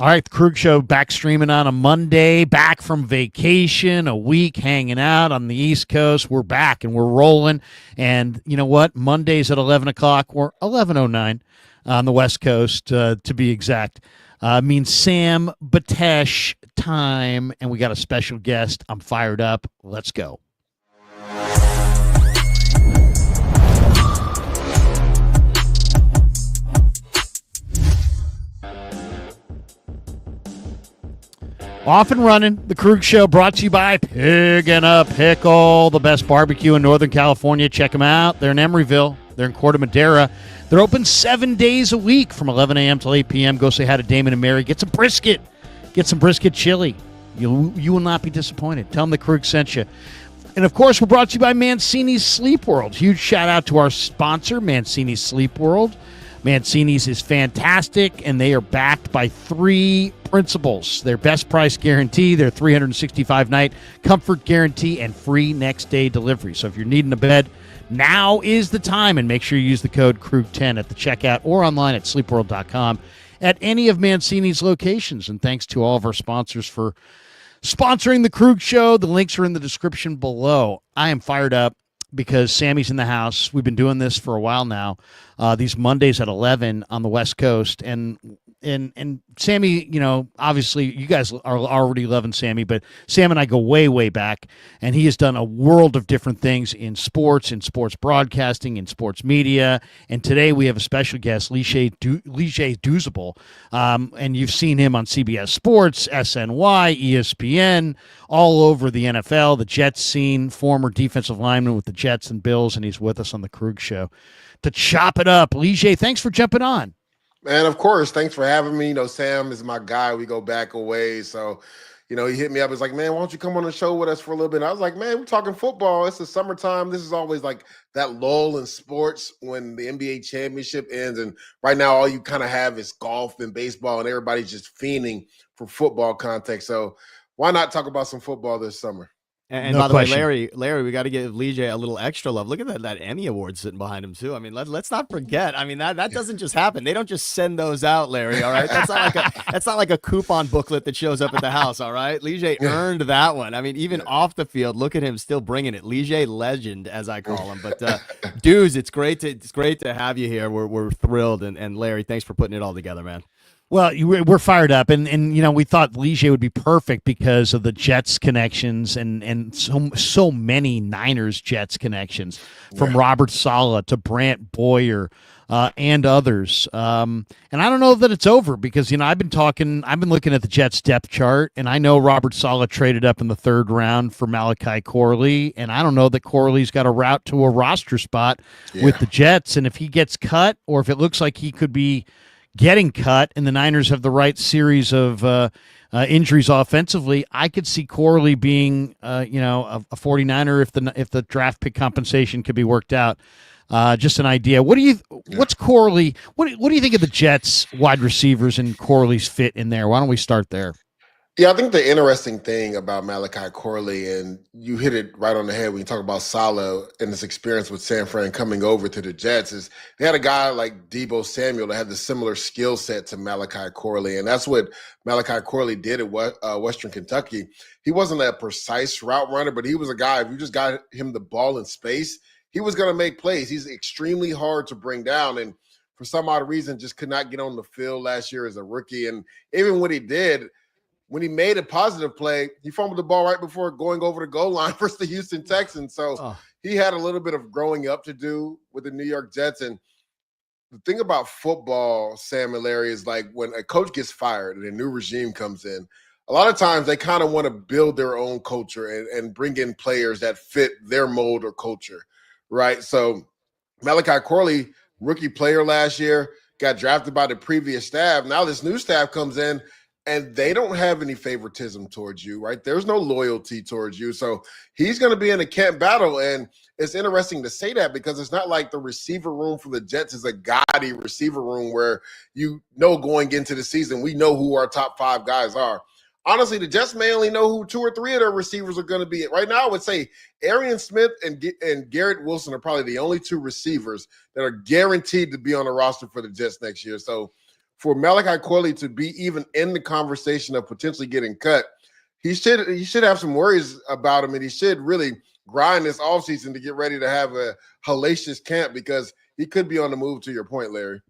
All right, the Krug Show back streaming on a Monday, back from vacation, a week hanging out on the East Coast. We're back and we're rolling. And you know what? Mondays at 11 o'clock, or 11:09 on the West Coast, to be exact, means Sam Betesh time. And we got a special guest. I'm fired up. Let's go. Off and running, the Krug Show brought to you by Pig and a Pickle, the best barbecue in Northern California. Check them out. They're in Emeryville. They're in Corte Madera. They're open 7 days a week from 11 a.m. till 8 p.m. Go say hi to Damon and Mary. Get some brisket. Get some brisket chili. You will not be disappointed. Tell them the Krug sent you. And, of course, we're brought to you by Mancini's Sleep World. Huge shout-out to our sponsor, Mancini's Sleep World. Mancini's is fantastic, and they are backed by 3 principles: their best price guarantee, their 365-night comfort guarantee, and free next-day delivery. So if you're needing a bed, now is the time, and make sure you use the code KRUG10 at the checkout or online at sleepworld.com at any of Mancini's locations. And thanks to all of our sponsors for sponsoring the Krug Show. The links are in the description below. I am fired up because Sammy's in the house. We've been doing this for a while now, these Mondays at 11 on the West Coast. And Sammy, you know, obviously you guys are already loving Sammy, but Sam and I go way, way back, and he has done a world of different things in sports broadcasting, in sports media. And today we have a special guest, Leger Douzable, and you've seen him on CBS Sports, SNY, ESPN, all over the NFL, the Jets scene, former defensive lineman with the Jets and Bills, and he's with us on the Krug Show to chop it up. Leger, thanks for jumping on. Man, of course. Thanks for having me. You know, Sam is my guy. We go back a ways. So, you know, he hit me up. He's like, man, why don't you come on the show with us for a little bit? And I was like, man, we're talking football. It's the summertime. This is always like that lull in sports when the NBA championship ends. And right now, all you kind of have is golf and baseball, and everybody's just fiending for football context. So why not talk about some football this summer? And No by the question. way, Larry, we got to give Leger a little extra love. Look at that Emmy award sitting behind him too. I mean, let's not forget. I mean, that doesn't just happen. They don't just send those out, Larry. All right, that's not like a coupon booklet that shows up at the house. All right, Leger earned that one. I mean, even off the field, look at him still bringing it. Leger legend, as I call him. But dudes, it's great to have you here. We're thrilled, and Larry, thanks for putting it all together, man. Well, we're fired up, and you know, we thought Leger would be perfect because of the Jets connections and so many Niners Jets connections, from Robert Saleh to Brant Boyer and others. And I don't know that it's over because, you know, I've been looking at the Jets depth chart, and I know Robert Saleh traded up in the 3rd round for Malachi Corley, and I don't know that Corley's got a route to a roster spot with the Jets, and if he gets cut or if it looks like he could be getting cut and the Niners have the right series of injuries offensively, I could see Corley being, a 49er if the draft pick compensation could be worked out. Just an idea. What's Corley? What do you think of the Jets wide receivers and Corley's fit in there? Why don't we start there? Yeah, I think the interesting thing about Malachi Corley, and you hit it right on the head when you talk about Saleh and his experience with San Fran coming over to the Jets, is they had a guy like Deebo Samuel that had the similar skill set to Malachi Corley, and that's what Malachi Corley did at Western Kentucky. He wasn't a precise route runner, but he was a guy, if you just got him the ball in space, he was going to make plays. He's extremely hard to bring down, and for some odd reason just could not get on the field last year as a rookie. And even when he did, when he made a positive play, he fumbled the ball right before going over the goal line versus the Houston Texans. So he had a little bit of growing up to do with the New York Jets. And the thing about football, Sam and Larry, is like when a coach gets fired and a new regime comes in, a lot of times they kind of want to build their own culture and bring in players that fit their mold or culture, right? So Malachi Corley, rookie player last year, got drafted by the previous staff. Now this new staff comes in, and they don't have any favoritism towards you, right? There's no loyalty towards you. So he's going to be in a camp battle. And it's interesting to say that because it's not like the receiver room for the Jets is a gaudy receiver room where you know going into the season, we know who our top 5 guys are. Honestly, the Jets may only know who 2 or 3 of their receivers are going to be. Right now, I would say Arian Smith and Garrett Wilson are probably the only 2 receivers that are guaranteed to be on the roster for the Jets next year. So for Malachi Corley to be even in the conversation of potentially getting cut, he should have some worries about him, and he should really grind this offseason to get ready to have a hellacious camp because he could be on the move, to your point, Larry.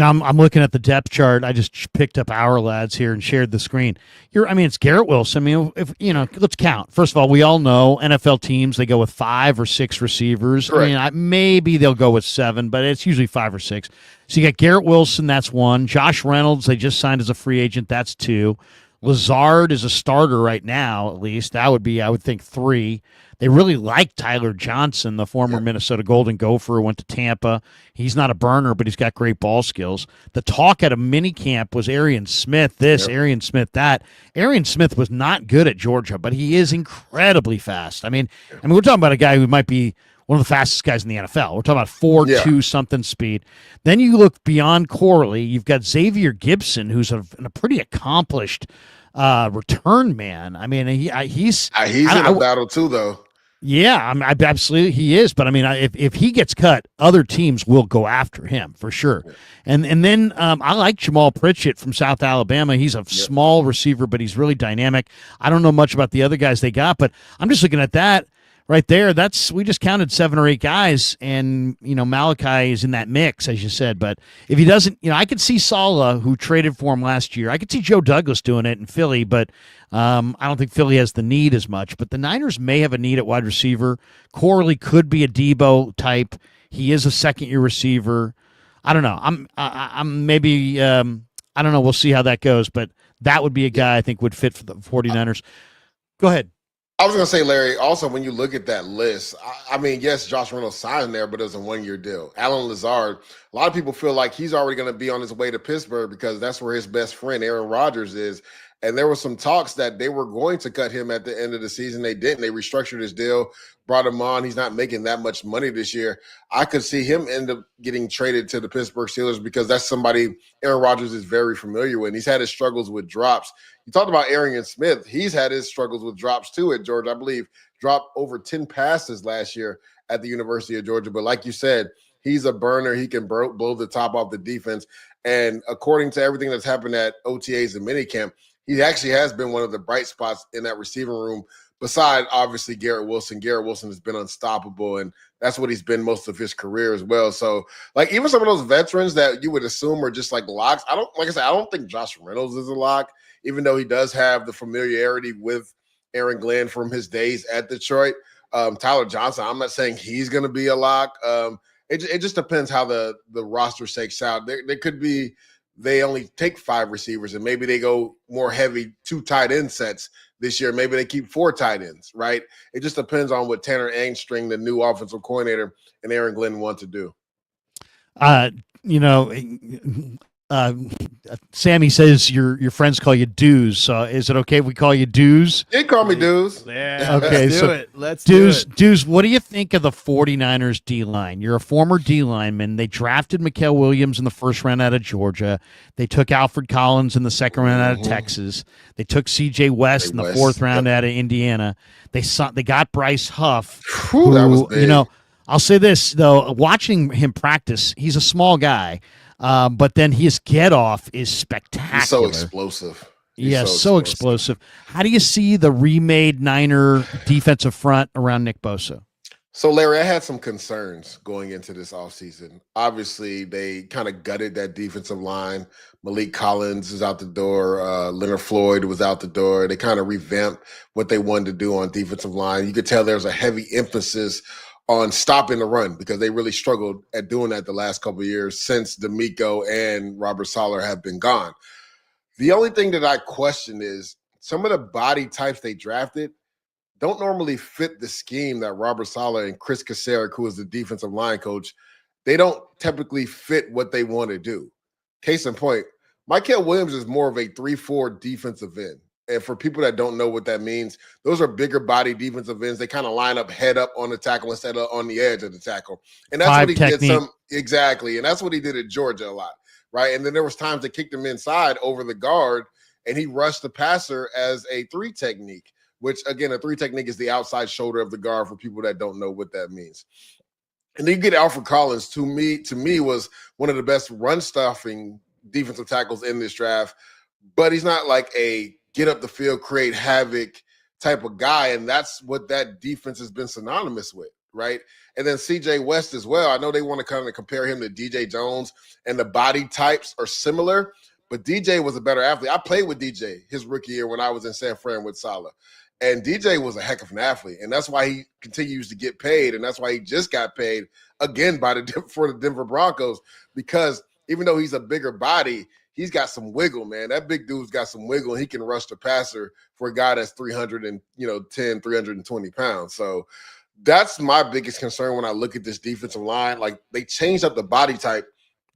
I'm looking at the depth chart. I just picked up our lads here and shared the screen. It's Garrett Wilson. Let's count. First of all, we all know NFL teams, they go with 5 or 6 receivers. Correct. Maybe they'll go with 7, but it's usually 5 or 6. So you got Garrett Wilson, that's 1. Josh Reynolds, they just signed as a free agent, that's 2. Lazard is a starter right now, at least. That would be, I would think, 3. They really like Tyler Johnson, the former Minnesota Golden Gopher who went to Tampa. He's not a burner, but he's got great ball skills. The talk at a mini camp was Arian Smith this, Arian Smith that. Arian Smith was not good at Georgia, but he is incredibly fast. We're talking about a guy who might be one of the fastest guys in the NFL. We're talking about 4.2 something speed. Then you look beyond Corley. You've got Xavier Gibson, who's a pretty accomplished return man. He's in a battle too, though. Yeah, absolutely he is. But if he gets cut, other teams will go after him for sure. And then I like Jamal Pritchett from South Alabama. He's a small receiver, but he's really dynamic. I don't know much about the other guys they got, but I'm just looking at that right there. We just counted 7 or 8 guys, and Malachi is in that mix, as you said. But if he doesn't, I could see Saleh, who traded for him last year. I could see Joe Douglas doing it in Philly, but I don't think Philly has the need as much. But the Niners may have a need at wide receiver. Corley could be a Debo type. He is a second-year receiver. I don't know. I'm maybe I don't know. We'll see how that goes. But that would be a guy I think would fit for the 49ers. Go ahead. I was going to say, Larry, also, when you look at that list, yes, Josh Reynolds signed there, but it was a 1-year deal. Alan Lazard, a lot of people feel like he's already going to be on his way to Pittsburgh because that's where his best friend, Aaron Rodgers, is. And there were some talks that they were going to cut him at the end of the season. They didn't. They restructured his deal, brought him on. He's not making that much money this year. I could see him end up getting traded to the Pittsburgh Steelers because that's somebody Aaron Rodgers is very familiar with. And he's had his struggles with drops. You talked about Arian Smith. He's had his struggles with drops too at Georgia. I believe dropped over 10 passes last year at the University of Georgia. But like you said, he's a burner. He can blow the top off the defense. And according to everything that's happened at OTAs and minicamp, he actually has been one of the bright spots in that receiving room, beside obviously Garrett Wilson. Garrett Wilson has been unstoppable, and that's what he's been most of his career as well. So, even some of those veterans that you would assume are just locks, I don't think Josh Reynolds is a lock, even though he does have the familiarity with Aaron Glenn from his days at Detroit. Tyler Johnson, I'm not saying he's going to be a lock. It just depends how the roster shakes out. There could be they only take 5 receivers and maybe they go more heavy 2 tight end sets this year. Maybe they keep 4 tight ends, right? It just depends on what Tanner Angstring, the new offensive coordinator, and Aaron Glenn want to do. Sammy says your friends call you Dews. So is it okay if we call you Dews? They call me Dews. Yeah. Okay. Let's do it. Dews, what do you think of the 49ers D-line? You're a former D-lineman. They drafted Mikael Williams in the first round out of Georgia. They took Alfred Collins in the second round out of Texas. They took C.J. West in the fourth round out of Indiana. They got Bryce Huff. Whew, that was big. I'll say this, though. Watching him practice, he's a small guy. But then his get off is spectacular. He's so explosive. So explosive. How do you see the remade Niner defensive front around Nick Bosa? So, Larry, I had some concerns going into this offseason. Obviously, they kind of gutted that defensive line. Malik Collins is out the door. Leonard Floyd was out the door. They kind of revamped what they wanted to do on defensive line. You could tell there's a heavy emphasis on stopping the run because they really struggled at doing that the last couple of years since D'Amico and Robert Saleh have been gone. The only thing that I question is some of the body types they drafted don't normally fit the scheme that Robert Saleh and Chris Kaserik, who is the defensive line coach, they don't typically fit what they want to do. Case in point, Mikael Williams is more of a 3-4 defensive end. And for people that don't know what that means, those are bigger body defensive ends. They kind of line up head up on the tackle instead of on the edge of the tackle. And that's what he did exactly. And that's what he did at Georgia a lot, right? And then there was times they kicked him inside over the guard, and he rushed the passer as a 3 technique, which, again, a 3 technique is the outside shoulder of the guard for people that don't know what that means. And then you get Alfred Collins, to me was one of the best run-stuffing defensive tackles in this draft, but he's not like a get up the field, create havoc type of guy. And that's what that defense has been synonymous with, right? And then CJ West as well. I know they want to kind of compare him to DJ Jones, and the body types are similar, but DJ was a better athlete. I played with DJ his rookie year when I was in San Fran with Saleh. And DJ was a heck of an athlete, and that's why he continues to get paid, and that's why he just got paid again for the Denver Broncos, because even though he's a bigger body, he's got some wiggle, man. That big dude's got some wiggle, and he can rush the passer for a guy that's 310, 320 pounds. So that's my biggest concern when I look at this defensive line. Like, they changed up the body type.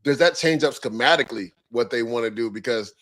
Does that change up schematically what they want to do? Because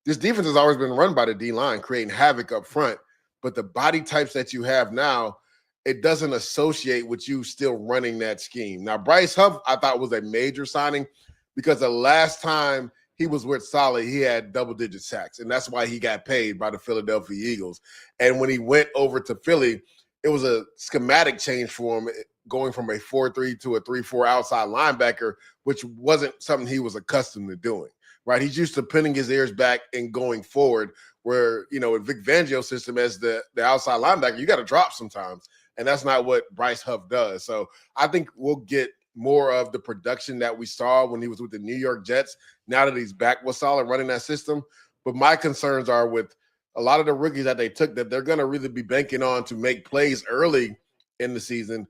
this defense has always been run by the D-line, creating havoc up front. But the body types that you have now, it doesn't associate with you still running that scheme. Now, Bryce Huff, I thought, was a major signing because the last time he was with Saleh, he had double-digit sacks, and that's why he got paid by the Philadelphia Eagles. And when he went over to Philly, it was a schematic change for him, going from a 4-3 to a 3-4 outside linebacker, which wasn't something he was accustomed to doing, right? He's used to pinning his ears back and going forward, where, with Vic Fangio's system as the outside linebacker, you got to drop sometimes. And that's not what Bryce Huff does. So I think we'll get more of the production that we saw when he was with the New York Jets, now that he's back with Saleh running that system. But my concerns are with a lot of the rookies that they took, that they're going to really be banking on to make plays early in the season.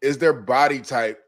Is their body type,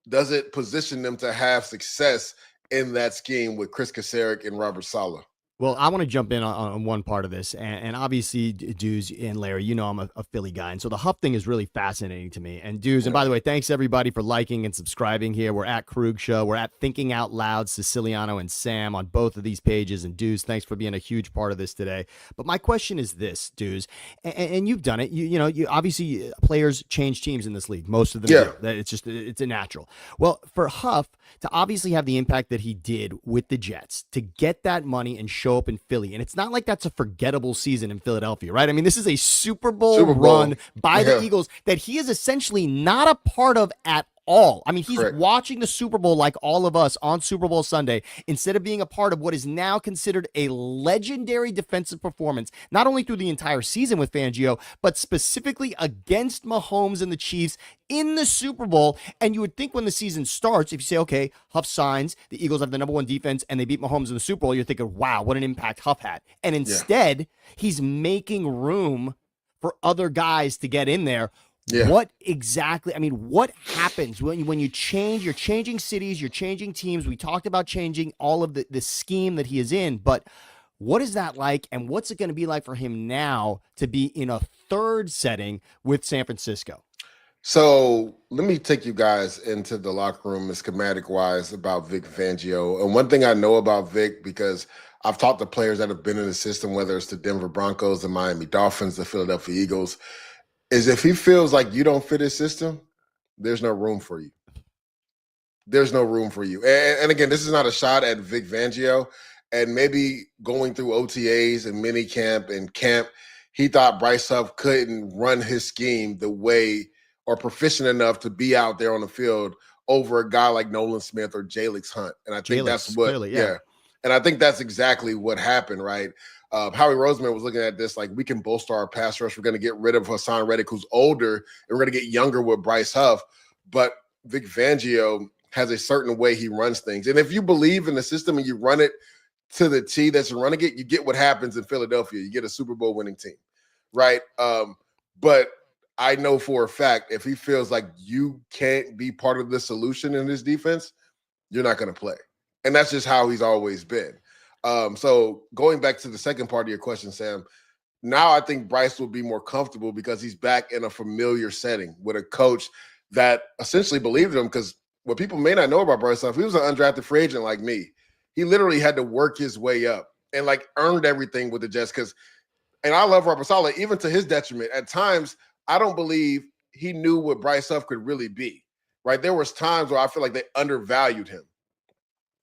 does it position them to have success in that scheme with Chris Kasarik and Robert Saleh? Well, I want to jump in on one part of this, and obviously, Deuce and Larry, I'm a Philly guy, and so the Huff thing is really fascinating to me. And Deuce, and by the way, thanks everybody for liking and subscribing here. We're at Krug Show, we're at Thinking Out Loud, Siciliano and Sam on both of these pages. And Deuce, thanks for being a huge part of this today. But my question is this, Deuce, and you've done it. You obviously, players change teams in this league. Most of them do. It's a natural. Well, for Huff to obviously have the impact that he did with the Jets, to get that money and show up in Philly. And it's not like that's a forgettable season in Philadelphia, right? I mean, this is a Super Bowl run by the Eagles that he is essentially not a part of at all. I mean, he's watching the Super Bowl like all of us on Super Bowl Sunday, instead of being a part of what is now considered a legendary defensive performance, not only through the entire season with Fangio, but specifically against Mahomes and the Chiefs in the Super Bowl. And you would think when the season starts, if you say, okay, Huff signs, the Eagles have the number one defense, and they beat Mahomes in the Super Bowl, you're thinking, wow, what an impact Huff had. And instead, he's making room for other guys to get in there. What exactly, what happens when you change? You're changing cities, you're changing teams. We talked about changing all of the scheme that he is in, but what is that like, and what's it going to be like for him now to be in a third setting with San Francisco? So let me take you guys into the locker room, schematic-wise, about Vic Fangio. And one thing I know about Vic, because I've talked to players that have been in the system, whether it's the Denver Broncos, the Miami Dolphins, the Philadelphia Eagles, is if he feels like you don't fit his system, there's no room for you. There's no room for you. And again, this is not a shot at Vic Fangio. And maybe going through OTAs and mini camp and camp, he thought Bryce Huff couldn't run his scheme the way, or proficient enough to be out there on the field over a guy like Nolan Smith or Jalix Hunt. And I think that's what, clearly, And I think that's exactly what happened, right? Howie Roseman was looking at this like, we can bolster our pass rush. We're going to get rid of Hassan Reddick, who's older, and we're going to get younger with Bryce Huff. But Vic Fangio has a certain way he runs things. And if you believe in the system and you run it to the T that's running it, you get what happens in Philadelphia. You get a Super Bowl winning team, right? But I know for a fact, if he feels like you can't be part of the solution in this defense, you're not going to play. And that's just how he's always been. So going back to the second part of your question, Sam, now I think Bryce will be more comfortable because he's back in a familiar setting with a coach that essentially believed in him. Because what people may not know about Bryce, if he was an undrafted free agent like me, he literally had to work his way up and like earned everything with the Jets. And I love Robert Saleh, even to his detriment. At times, I don't believe he knew what Bryce Huff could really be, right? There was times where I feel like they undervalued him,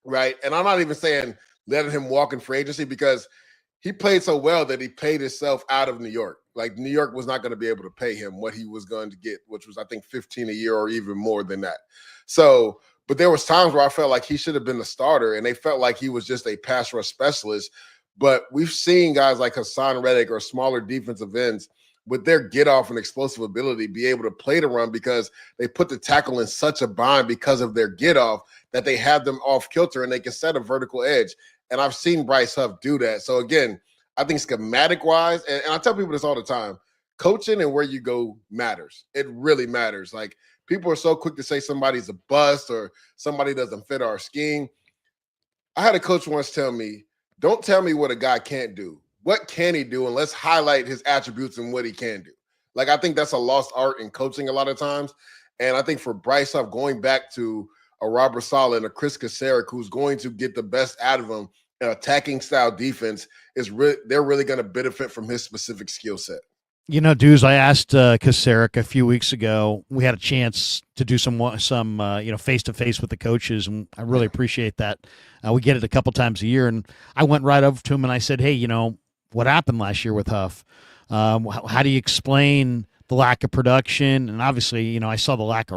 right? And I'm not even saying letting him walk in free agency, because he played so well that he paid himself out of New York. Like, New York was not going to be able to pay him what he was going to get, which was, I think, $15 a year or even more than that. So But there was times where I felt like he should have been the starter, and they felt like he was just a pass rush specialist. But we've seen guys like Hassan Reddick or smaller defensive ends with their get off and explosive ability be able to play the run because they put the tackle in such a bind because of their get off that they have them off kilter and they can set a vertical edge. And I've seen Bryce Huff do that. So again, I think schematic wise, and I tell people this all the time, coaching and where you go matters. It really matters. Like, people are so quick to say somebody's a bust or somebody doesn't fit our scheme. I had a coach once tell me, don't tell me what a guy can't do. What can he do? And let's highlight his attributes and what he can do. Like, I think that's a lost art in coaching a lot of times. And I think for Bryce Huff, going back to a Robert Saleh and a Chris Kasarik, who's going to get the best out of him, an attacking style defense, they're really going to benefit from his specific skill set. You know, Dudes, I asked Kasarik a few weeks ago. We had a chance to do some face-to-face with the coaches, and I really appreciate that. We get it a couple times a year, and I went right over to him and I said, hey, what happened last year with Huff? How do you explain the lack of production? And obviously, I saw the lack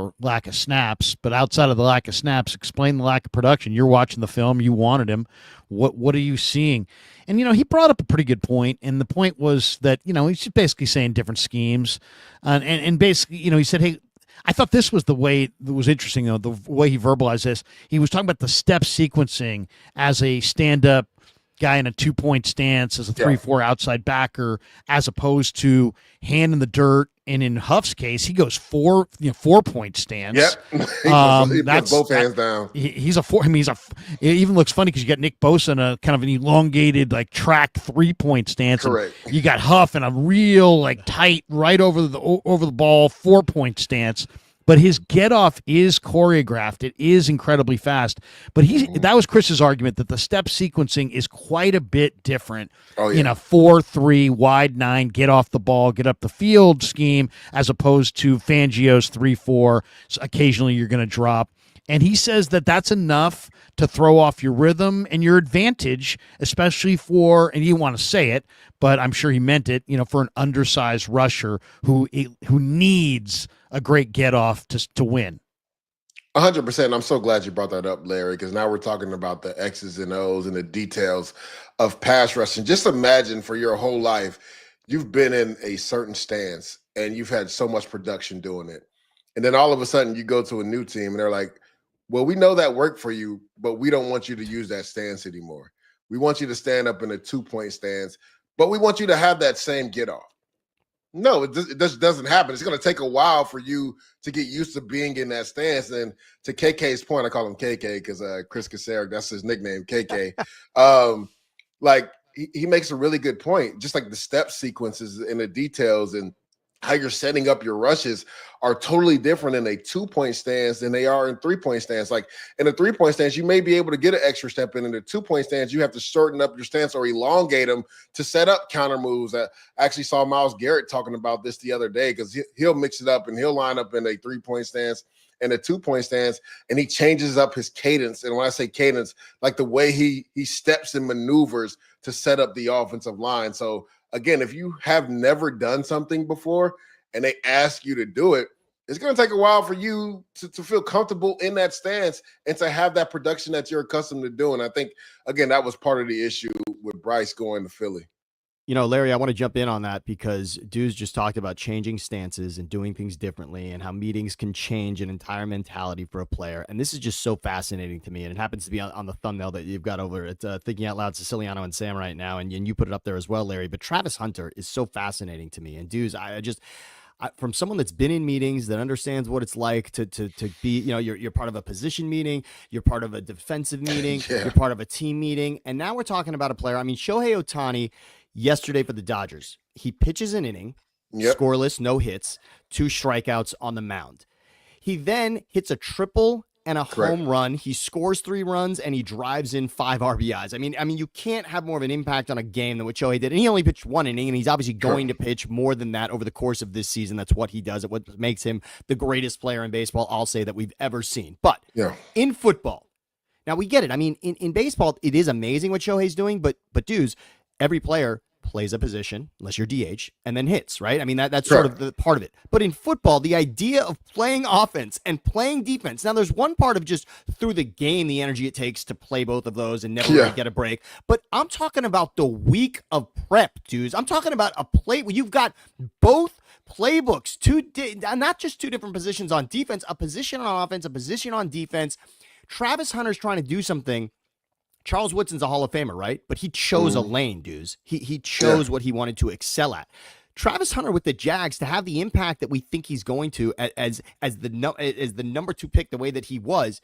of snaps, but outside of the lack of snaps, explain the lack of production. You're watching the film. You wanted him. What are you seeing? And, he brought up a pretty good point, and the point was that, he's just basically saying different schemes. And basically, he said, hey, I thought this was the way that was interesting, though, the way he verbalized this. He was talking about the step sequencing as a stand-up guy in a 2-point stance, as a 3-4 outside backer, as opposed to hand in the dirt. And in Huff's case, he goes 4-point stance. Yep. He puts both hands down. He's a four. I mean, it even looks funny because you got Nick Bosa in a kind of an elongated, like, track 3-point stance. Correct. You got Huff in a real, like, tight, right over the ball 4-point stance. But his get off is choreographed. It is incredibly fast. But that was Chris's argument, that the step sequencing is quite a bit different in a 4-3 wide 9 get off the ball, get up the field scheme, as opposed to Fangio's 3-4. So occasionally you're going to drop. And he says that that's enough to throw off your rhythm and your advantage, especially for, and you want to say it, but I'm sure he meant it, for an undersized rusher who needs a great get off to win. 100%. I'm so glad you brought that up, Larry, because now we're talking about the X's and O's and the details of pass rushing. Just imagine, for your whole life, you've been in a certain stance and you've had so much production doing it. And then all of a sudden you go to a new team and they're like, well, we know that worked for you, but we don't want you to use that stance anymore. We want you to stand up in a 2-point stance, but we want you to have that same get off. No, it just doesn't happen. It's going to take a while for you to get used to being in that stance. And to KK's point, I call him KK because Chris Kasarik, that's his nickname, KK. He makes a really good point. Just like the step sequences and the details and how you're setting up your rushes are totally different in a 2-point stance than they are in 3-point stance. Like, in a 3-point stance, you may be able to get an extra step in. In a 2-point stance, you have to shorten up your stance or elongate them to set up counter moves. I actually saw Myles Garrett talking about this the other day, because he'll mix it up and he'll line up in a 3-point stance and a 2-point stance, and he changes up his cadence. And when I say cadence, like the way he steps and maneuvers to set up the offensive line. So again, if you have never done something before and they ask you to do it, it's going to take a while for you to feel comfortable in that stance and to have that production that you're accustomed to doing. I think, again, that was part of the issue with Bryce going to Philly. Larry, I want to jump in on that because Dudes just talked about changing stances and doing things differently and how meetings can change an entire mentality for a player. And this is just so fascinating to me. And it happens to be on the thumbnail that you've got over at Thinking Out Loud, Siciliano and Sam right now. And you put it up there as well, Larry. But Travis Hunter is so fascinating to me. And Dudes, from someone that's been in meetings, that understands what it's like to be, you're part of a position meeting, you're part of a defensive meeting, You're part of a team meeting. And now we're talking about a player. I mean, Shohei Ohtani, yesterday for the Dodgers, he pitches an inning, scoreless, no hits, 2 strikeouts on the mound. He then hits a triple and a home run. He scores 3 runs and he drives in 5 RBIs. I mean, you can't have more of an impact on a game than what Shohei did. And he only pitched 1 inning, and he's obviously going to pitch more than that over the course of this season. That's what he does. What makes him the greatest player in baseball, I'll say, that we've ever seen. But in football, now we get it. I mean, in baseball, it is amazing what Shohei's doing, but dudes, every player plays a position, unless you're DH, and then hits, right? I mean, that's sort of the part of it. But in football, the idea of playing offense and playing defense, now there's one part of just through the game, the energy it takes to play both of those and never really get a break. But I'm talking about the week of prep, dudes. I'm talking about a play where you've got both playbooks, not just two different positions on defense, a position on offense, a position on defense. Travis Hunter's trying to do something. Charles Woodson's a Hall of Famer, right? But he chose a lane, dudes. He chose what he wanted to excel at. Travis Hunter with the Jags, to have the impact that we think he's going to as the number 2 pick, the way that he was,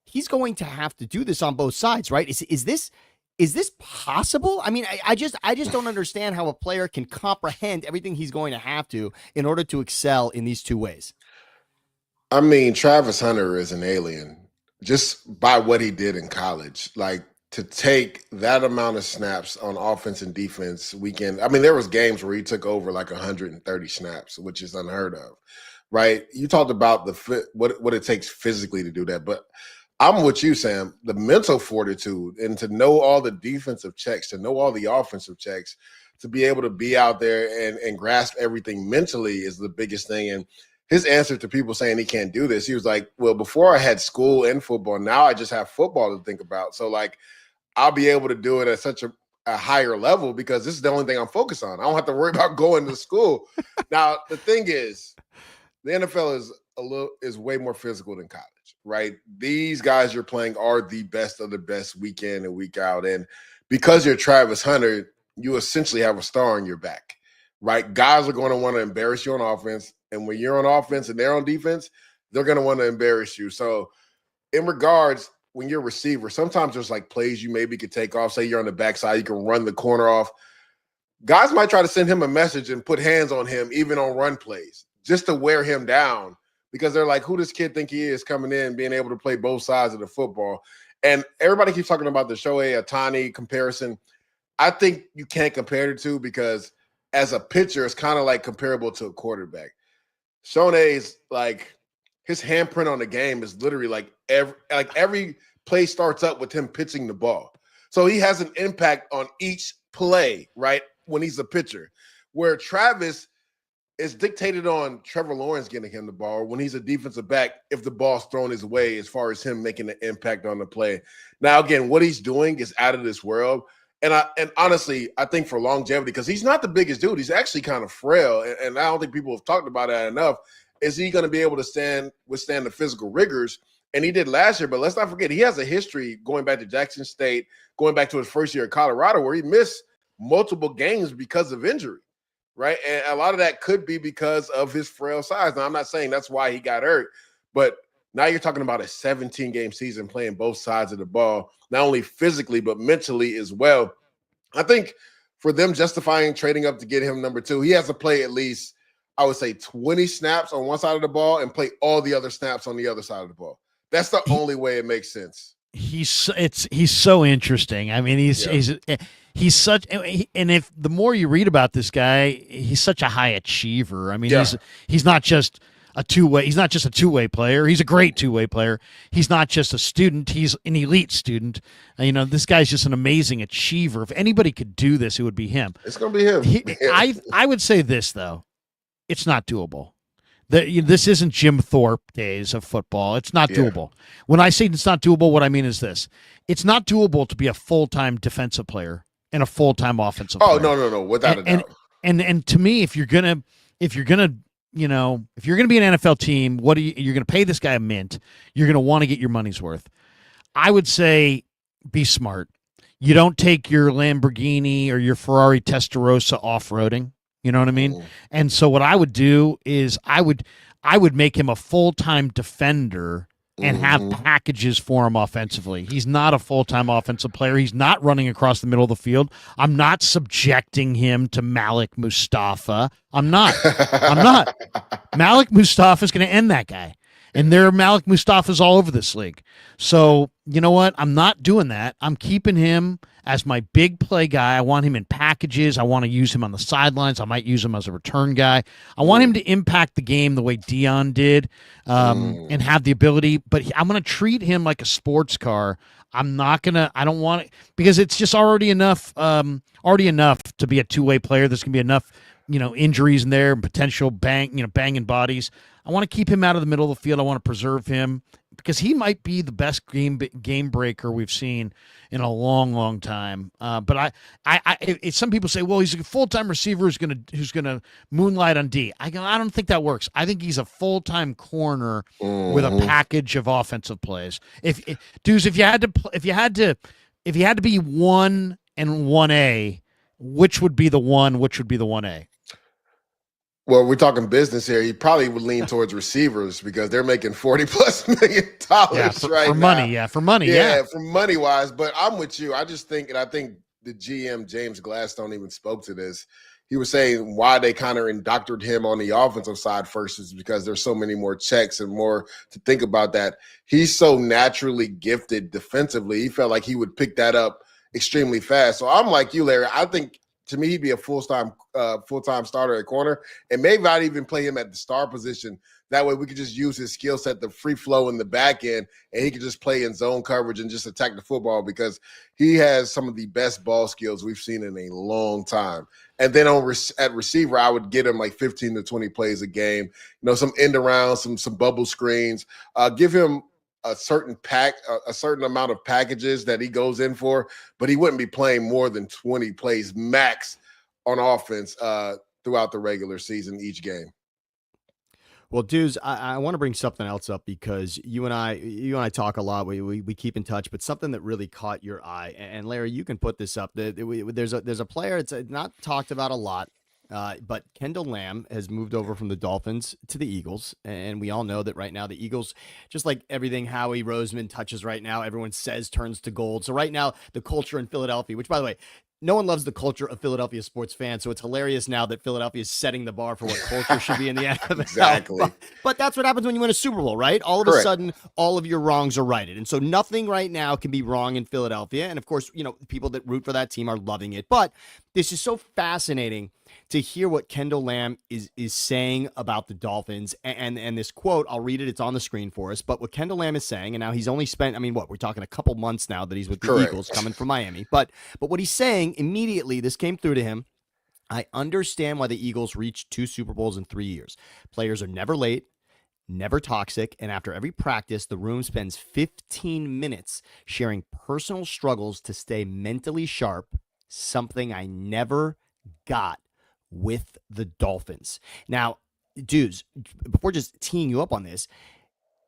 he's going to have to do this on both sides, right? Is this possible? I mean, I just don't understand how a player can comprehend everything he's going to have to in order to excel in these two ways. I mean, Travis Hunter is an alien just by what he did in college. Like, to take that amount of snaps on offense and defense weekend. I mean, there was games where he took over like 130 snaps, which is unheard of, right? You talked about what it takes physically to do that, but I'm with you, Sam. The mental fortitude and to know all the defensive checks, to know all the offensive checks, to be able to be out there and grasp everything mentally is the biggest thing. And his answer to people saying he can't do this, he was like, well, before I had school and football, now I just have football to think about. So, like, I'll be able to do it at such a higher level because this is the only thing I'm focused on. I don't have to worry about going to school. Now, the thing is, the NFL is way more physical than college, right? These guys you're playing are the best of the best week in and week out. And because you're Travis Hunter, you essentially have a star on your back, right? Guys are going to want to embarrass you on offense. And when you're on offense and they're on defense, they're going to want to embarrass you. So in regards, when you're a receiver, sometimes there's like plays you maybe could take off. Say you're on the backside, you can run the corner off. Guys might try to send him a message and put hands on him, even on run plays, just to wear him down because they're like, who does kid think he is coming in, being able to play both sides of the football? And everybody keeps talking about the Shohei Ohtani comparison. I think you can't compare the two because as a pitcher, it's kind of like comparable to a quarterback. Shohei's like, his handprint on the game is literally like every play starts up with him pitching the ball. So he has an impact on each play, right, when he's a pitcher. Where Travis is dictated on Trevor Lawrence getting him the ball, when he's a defensive back, if the ball's thrown his way as far as him making an impact on the play. Now, again, what he's doing is out of this world. And honestly, I think for longevity, because he's not the biggest dude. He's actually kind of frail. And I don't think people have talked about that enough. Is he going to be able to withstand the physical rigors? And he did last year, but let's not forget, he has a history going back to Jackson State, going back to his first year at Colorado, where he missed multiple games because of injury, right? And a lot of that could be because of his frail size. Now, I'm not saying that's why he got hurt, but now you're talking about a 17-game season playing both sides of the ball, not only physically, but mentally as well. I think for them justifying trading up to get him number 2, he has to play at least, I would say, 20 snaps on one side of the ball and play all the other snaps on the other side of the ball. That's the only way it makes sense. He's so interesting. I mean, he's such, and if the more you read about this guy, he's such a high achiever. I mean, he's not just a two-way. He's not just a two-way player. He's a great two-way player. He's not just a student. He's an elite student. This guy's just an amazing achiever. If anybody could do this, it would be him. It's going to be him. I would say this though, it's not doable. This isn't Jim Thorpe days of football. It's not doable. When I say it's not doable, what I mean is this. It's not doable to be a full-time defensive player and a full-time offensive player. Oh, no. Without a doubt. And to me, if you're gonna be an NFL team, you're gonna pay this guy a mint. You're gonna want to get your money's worth. I would say be smart. You don't take your Lamborghini or your Ferrari Testarossa off-roading. You know what I mean? And so what I would do is I would make him a full-time defender and have packages for him offensively. He's not a full-time offensive player. He's not running across the middle of the field. I'm not subjecting him to Malik Mustafa. I'm not. Malik Mustafa is going to end that guy. And there are Malik Mustafas all over this league. So, you know what? I'm not doing that. I'm keeping him as my big play guy. I want him in packages. I want to use him on the sidelines. I might use him as a return guy. I want him to impact the game the way Dion did, and have the ability. But I'm going to treat him like a sports car. I'm not going to – I don't want it – because it's just already enough to be a two-way player. There's going to be enough – injuries in there and potential banging bodies. I want to keep him out of the middle of the field. I want to preserve him because he might be the best game breaker we've seen in a long, long time. But some people say, well, he's a full-time receiver who's gonna moonlight on D. I don't think that works. I think he's a full-time corner with a package of offensive plays. If you had to be 1 and 1A, which would be the 1? Which would be the 1A? Well, we're talking business here. He probably would lean towards receivers because they're making $40+ million right for now. Money. For money wise. But I'm with you. I just think, and I think the GM James Gladstone even spoke to this. He was saying why they kind of indoctrinated him on the offensive side first is because there's so many more checks and more to think about that. He's so naturally gifted defensively. He felt like he would pick that up extremely fast. So I'm like you, Larry. I think to me, he'd be a full-time starter at corner, and maybe I'd even play him at the star position. That way we could just use his skill set, the free flow in the back end, and he could just play in zone coverage and just attack the football because he has some of the best ball skills we've seen in a long time. And then at receiver, I would get him like 15 to 20 plays a game, some end arounds, some bubble screens, give him a certain amount of packages that he goes in for, but he wouldn't be playing more than 20 plays max on offense throughout the regular season each game. Well, Deuce, I want to bring something else up because you and I talk a lot. We keep in touch, but something that really caught your eye, and Larry, you can put this up. There's a player. It's not talked about a lot. But Kendall Lamb has moved over from the Dolphins to the Eagles, and we all know that right now the Eagles, just like everything Howie Roseman touches right now, everyone says turns to gold. So right now, the culture in Philadelphia, which, by the way, no one loves the culture of Philadelphia sports fans, so it's hilarious now that Philadelphia is setting the bar for what culture should be in the NFL. Exactly. But that's what happens when you win a Super Bowl, right? All of a sudden, all of your wrongs are righted. And so nothing right now can be wrong in Philadelphia. And of course, people that root for that team are loving it. But this is so fascinating to hear what Kendall Lamb is saying about the Dolphins. And this quote, I'll read it. It's on the screen for us. But what Kendall Lamb is saying, and now he's only spent, we're talking a couple months now that he's with the Eagles coming from Miami. But what he's saying immediately, this came through to him. I understand why the Eagles reached 2 Super Bowls in 3 years. Players are never late, never toxic, and after every practice, the room spends 15 minutes sharing personal struggles to stay mentally sharp, something I never got with the Dolphins. Now, dudes, before just teeing you up on this,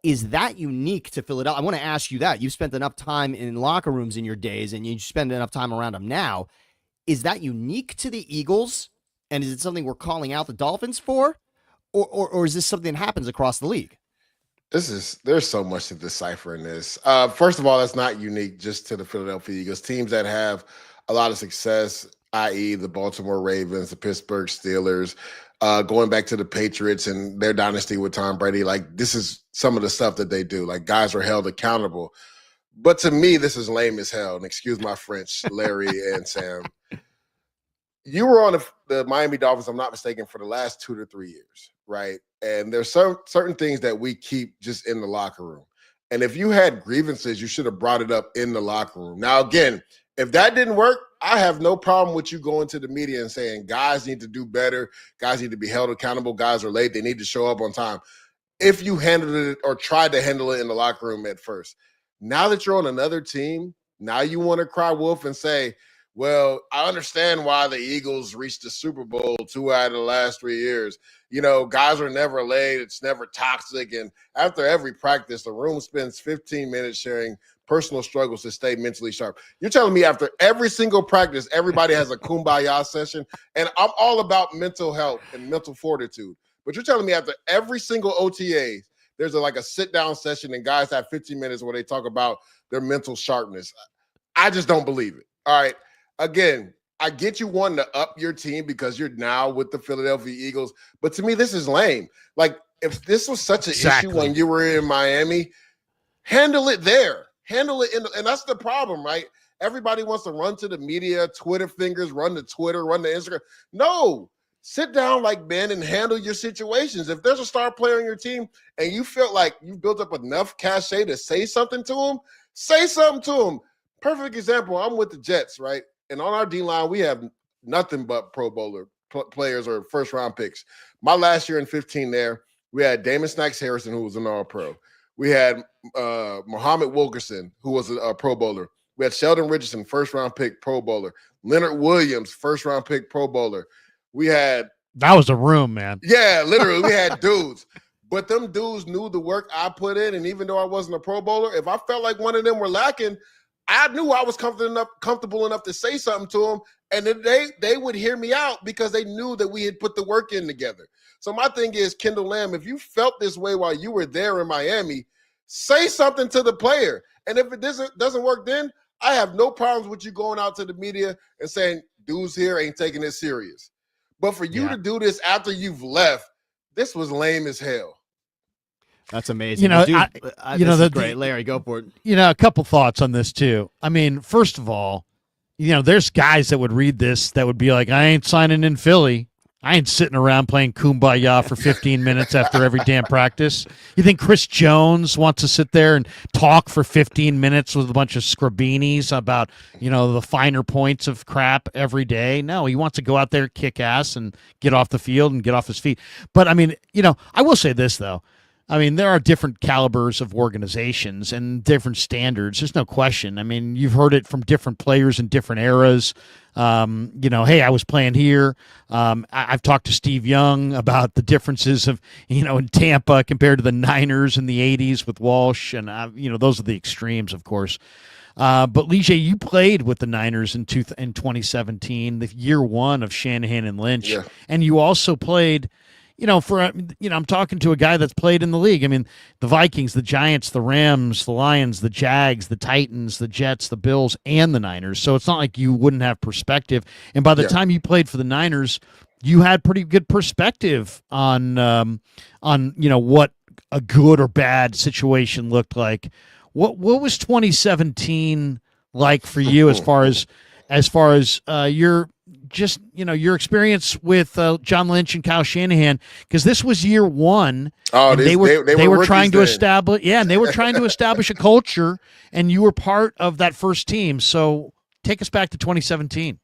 is that unique to Philadelphia? I want to ask you that. You've spent enough time in locker rooms in your days, and you spend enough time around them now. Is that unique to the Eagles? And is it something we're calling out the Dolphins for? Or is this something that happens across the league? There's so much to decipher in this. First of all, that's not unique just to the Philadelphia Eagles. Teams that have a lot of success, i.e. the Baltimore Ravens, the Pittsburgh Steelers, going back to the Patriots and their dynasty with Tom Brady, like this is some of the stuff that they do. Like guys are held accountable. But to me, this is lame as hell. And excuse my French, Larry and Sam. You were on the Miami Dolphins, I'm not mistaken, for the last 2 to 3 years, right? And there's certain things that we keep just in the locker room. And if you had grievances, you should have brought it up in the locker room. Now, again, if that didn't work, I have no problem with you going to the media and saying guys need to do better, guys need to be held accountable, guys are late, they need to show up on time. If you handled it or tried to handle it in the locker room at first. Now that you're on another team, now you want to cry wolf and say, well, I understand why the Eagles reached the Super Bowl 2 out of the last 3 years. Guys are never late. It's never toxic. And after every practice, the room spends 15 minutes sharing personal struggles to stay mentally sharp. You're telling me after every single practice, everybody has a kumbaya session? And I'm all about mental health and mental fortitude. But you're telling me after every single OTA, there's a sit-down session and guys have 15 minutes where they talk about their mental sharpness. I just don't believe it. All right. Again, I get you wanting to up your team because you're now with the Philadelphia Eagles, but to me, this is lame. Like, if this was such an Exactly. issue when you were in Miami, handle it there. Handle it, and that's the problem, right? Everybody wants to run to the media, Twitter fingers, run to Twitter, run to Instagram. No, sit down like men and handle your situations. If there's a star player on your team and you feel like you've built up enough cachet to say something to him, say something to him. Perfect example, I'm with the Jets, right? And on our D-line, we have nothing but Pro Bowler players or first-round picks. My last year in 15 there, we had Damon Snacks Harrison, who was an All-Pro. We had Muhammad Wilkerson, who was a Pro Bowler. We had Sheldon Richardson, first-round pick, Pro Bowler. Leonard Williams, first-round pick, Pro Bowler. We had – That was a room, man. Yeah, literally, we had dudes. But them dudes knew the work I put in, and even though I wasn't a Pro Bowler, if I felt like one of them were lacking, I knew I was comfortable enough to say something to them, and then they would hear me out because they knew that we had put the work in together. So my thing is, Kendall Lamb, if you felt this way while you were there in Miami, say something to the player. And if it doesn't work then, I have no problems with you going out to the media and saying, dudes here ain't taking it serious. But for you to do this after you've left, this was lame as hell. That's amazing. You know, this is great. Larry, go for it. You know, a couple thoughts on this too. I mean, first of all, you know, there's guys that would read this that would be like, I ain't signing in Philly. I ain't sitting around playing Kumbaya for 15 minutes after every damn practice. You think Chris Jones wants to sit there and talk for 15 minutes with a bunch of scrabinis about, you know, the finer points of crap every day? No, he wants to go out there, kick ass, and get off the field and get off his feet. But, I mean, you know, I will say this, though. I mean, there are different calibers of organizations and different standards. There's no question. I mean, you've heard it from different players in different eras. You know, hey, I was playing here. I've talked to Steve Young about the differences of, you know, in Tampa compared to the Niners in the 80s with Walsh. And, you know, those are the extremes, of course. But, Leger, you played with the Niners in 2017, the year one of Shanahan and Lynch. Yeah. And you also played – you know, I'm talking to a guy that's played in the league. I mean, the Vikings, the Giants, the Rams, the Lions, the Jags, the Titans, the Jets, the Bills, and the Niners. So it's not like you wouldn't have perspective. And by the time you played for the Niners, you had pretty good perspective on you know, what a good or bad situation looked like. What was 2017 like for you as far as your just, you know, your experience with John Lynch and Kyle Shanahan, because this was year one. Oh, they were trying to then. establish, and they were trying to establish a culture, and you were part of that first team. So take us back to 2017.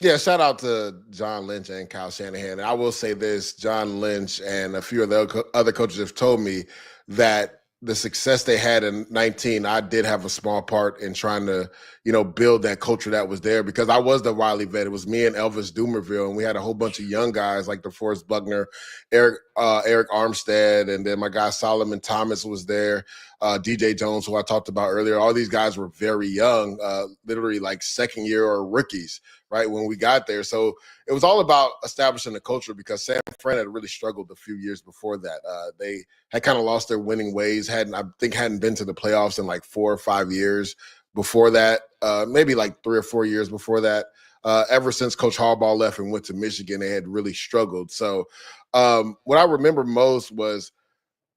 Yeah, shout out to John Lynch and Kyle Shanahan. And I will say this, John Lynch and a few of the other coaches have told me that the success they had in 19, I did have a small part in trying to, you know, build that culture that was there, because I was the Wiley vet. It was me and Elvis Dumerville, and we had a whole bunch of young guys like DeForest Buckner, Eric Armstead, and then my guy Solomon Thomas was there, DJ Jones, who I talked about earlier. All these guys were very young, literally like second year or rookies, right, when we got there. So it was all about establishing the culture, because San Fran had really struggled a few years before that. They had kind of lost their winning ways, hadn't been to the playoffs in like 4 or 5 years before that, maybe like 3 or 4 years before that. Ever since Coach Harbaugh left and went to Michigan, they had really struggled. So what I remember most was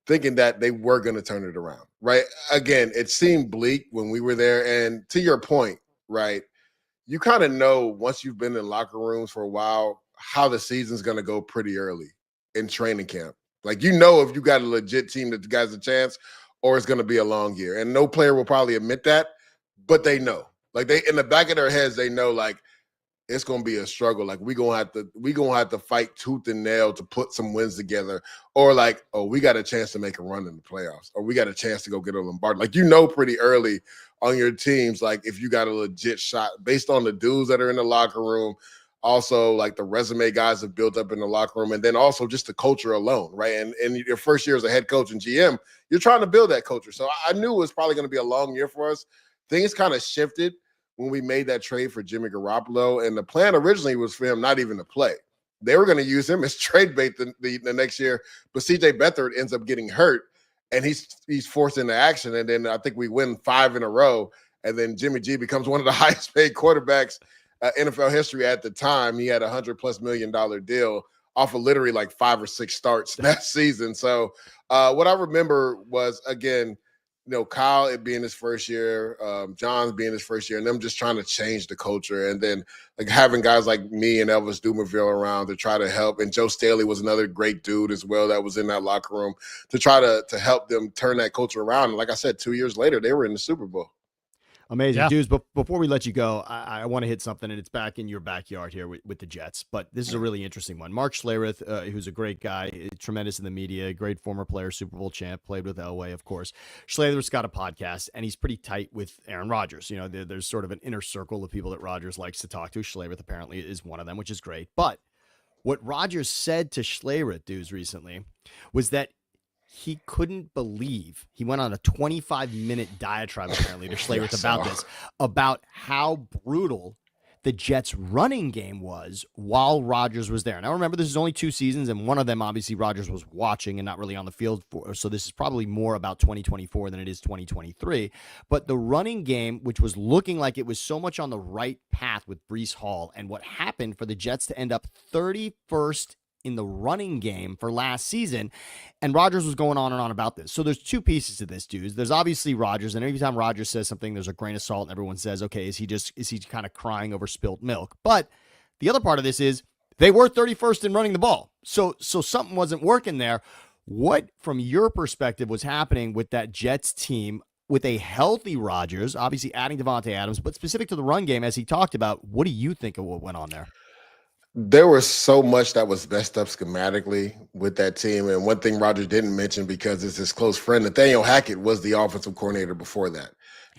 thinking that they were going to turn it around, right? Again, it seemed bleak when we were there. And to your point, right, you kind of know once you've been in locker rooms for a while how the season's going to go pretty early in training camp. Like, you know, if you got a legit team that has a chance, or it's going to be a long year. And no player will probably admit that, but they know. Like, they, in the back of their heads, they know, like, it's going to be a struggle. Like, we gonna have to fight tooth and nail to put some wins together. Or like, oh, we got a chance to make a run in the playoffs, or we got a chance to go get a Lombardi. Like, you know, pretty early on your teams, like, if you got a legit shot based on the dudes that are in the locker room, also like the resume guys have built up in the locker room, and then also just the culture alone, right? And in your first year as a head coach and GM, you're trying to build that culture. So I knew it was probably going to be a long year for us. Things kind of shifted when we made that trade for Jimmy Garoppolo, and the plan originally was for him not even to play. They were going to use him as trade bait the next year, but CJ Beathard ends up getting hurt, and he's forced into action. And then I think we win 5 in a row, and then Jimmy G becomes one of the highest paid quarterbacks NFL history at the time. He had $100+ million deal off of literally like 5 or 6 starts that season. So what I remember was, again, Kyle, it being his first year, John's being his first year, and them just trying to change the culture. And then like having guys like me and Elvis Dumerville around to try to help. And Joe Staley was another great dude as well that was in that locker room to try to help them turn that culture around. And like I said, 2 years later, they were in the Super Bowl. Amazing. Dudes, but before we let you go, I want to hit something, and it's back in your backyard here with the Jets. But this is a really interesting one. Mark Schlereth, who's a great guy, tremendous in the media, great former player, Super Bowl champ, played with Elway, of course. Schlereth's got a podcast, and he's pretty tight with Aaron Rodgers. There's sort of an inner circle of people that Rodgers likes to talk to. Schlereth apparently is one of them, which is great. But what Rodgers said to Schlereth, dudes, recently was that he couldn't believe he went on a 25-minute diatribe apparently to Schlereth about how brutal the Jets' running game was while Rodgers was there. Now, remember, this is only 2 seasons, and one of them, obviously, Rodgers was watching and not really on the field for. So this is probably more about 2024 than it is 2023. But the running game, which was looking like it was so much on the right path with Breece Hall, and what happened for the Jets to end up 31st in the running game for last season, and Rodgers was going on and on about this. So there's 2 pieces to this, dudes. There's obviously Rodgers, and every time Rodgers says something, there's a grain of salt, and everyone says, okay, is he kind of crying over spilt milk? But the other part of this is they were 31st in running the ball. So something wasn't working there. What, from your perspective, was happening with that Jets team with a healthy Rodgers, obviously adding Devontae Adams, but specific to the run game, as he talked about? What do you think of what went on there? There was so much that was messed up schematically with that team. And one thing Rodgers didn't mention, because it's his close friend, Nathaniel Hackett was the offensive coordinator before that.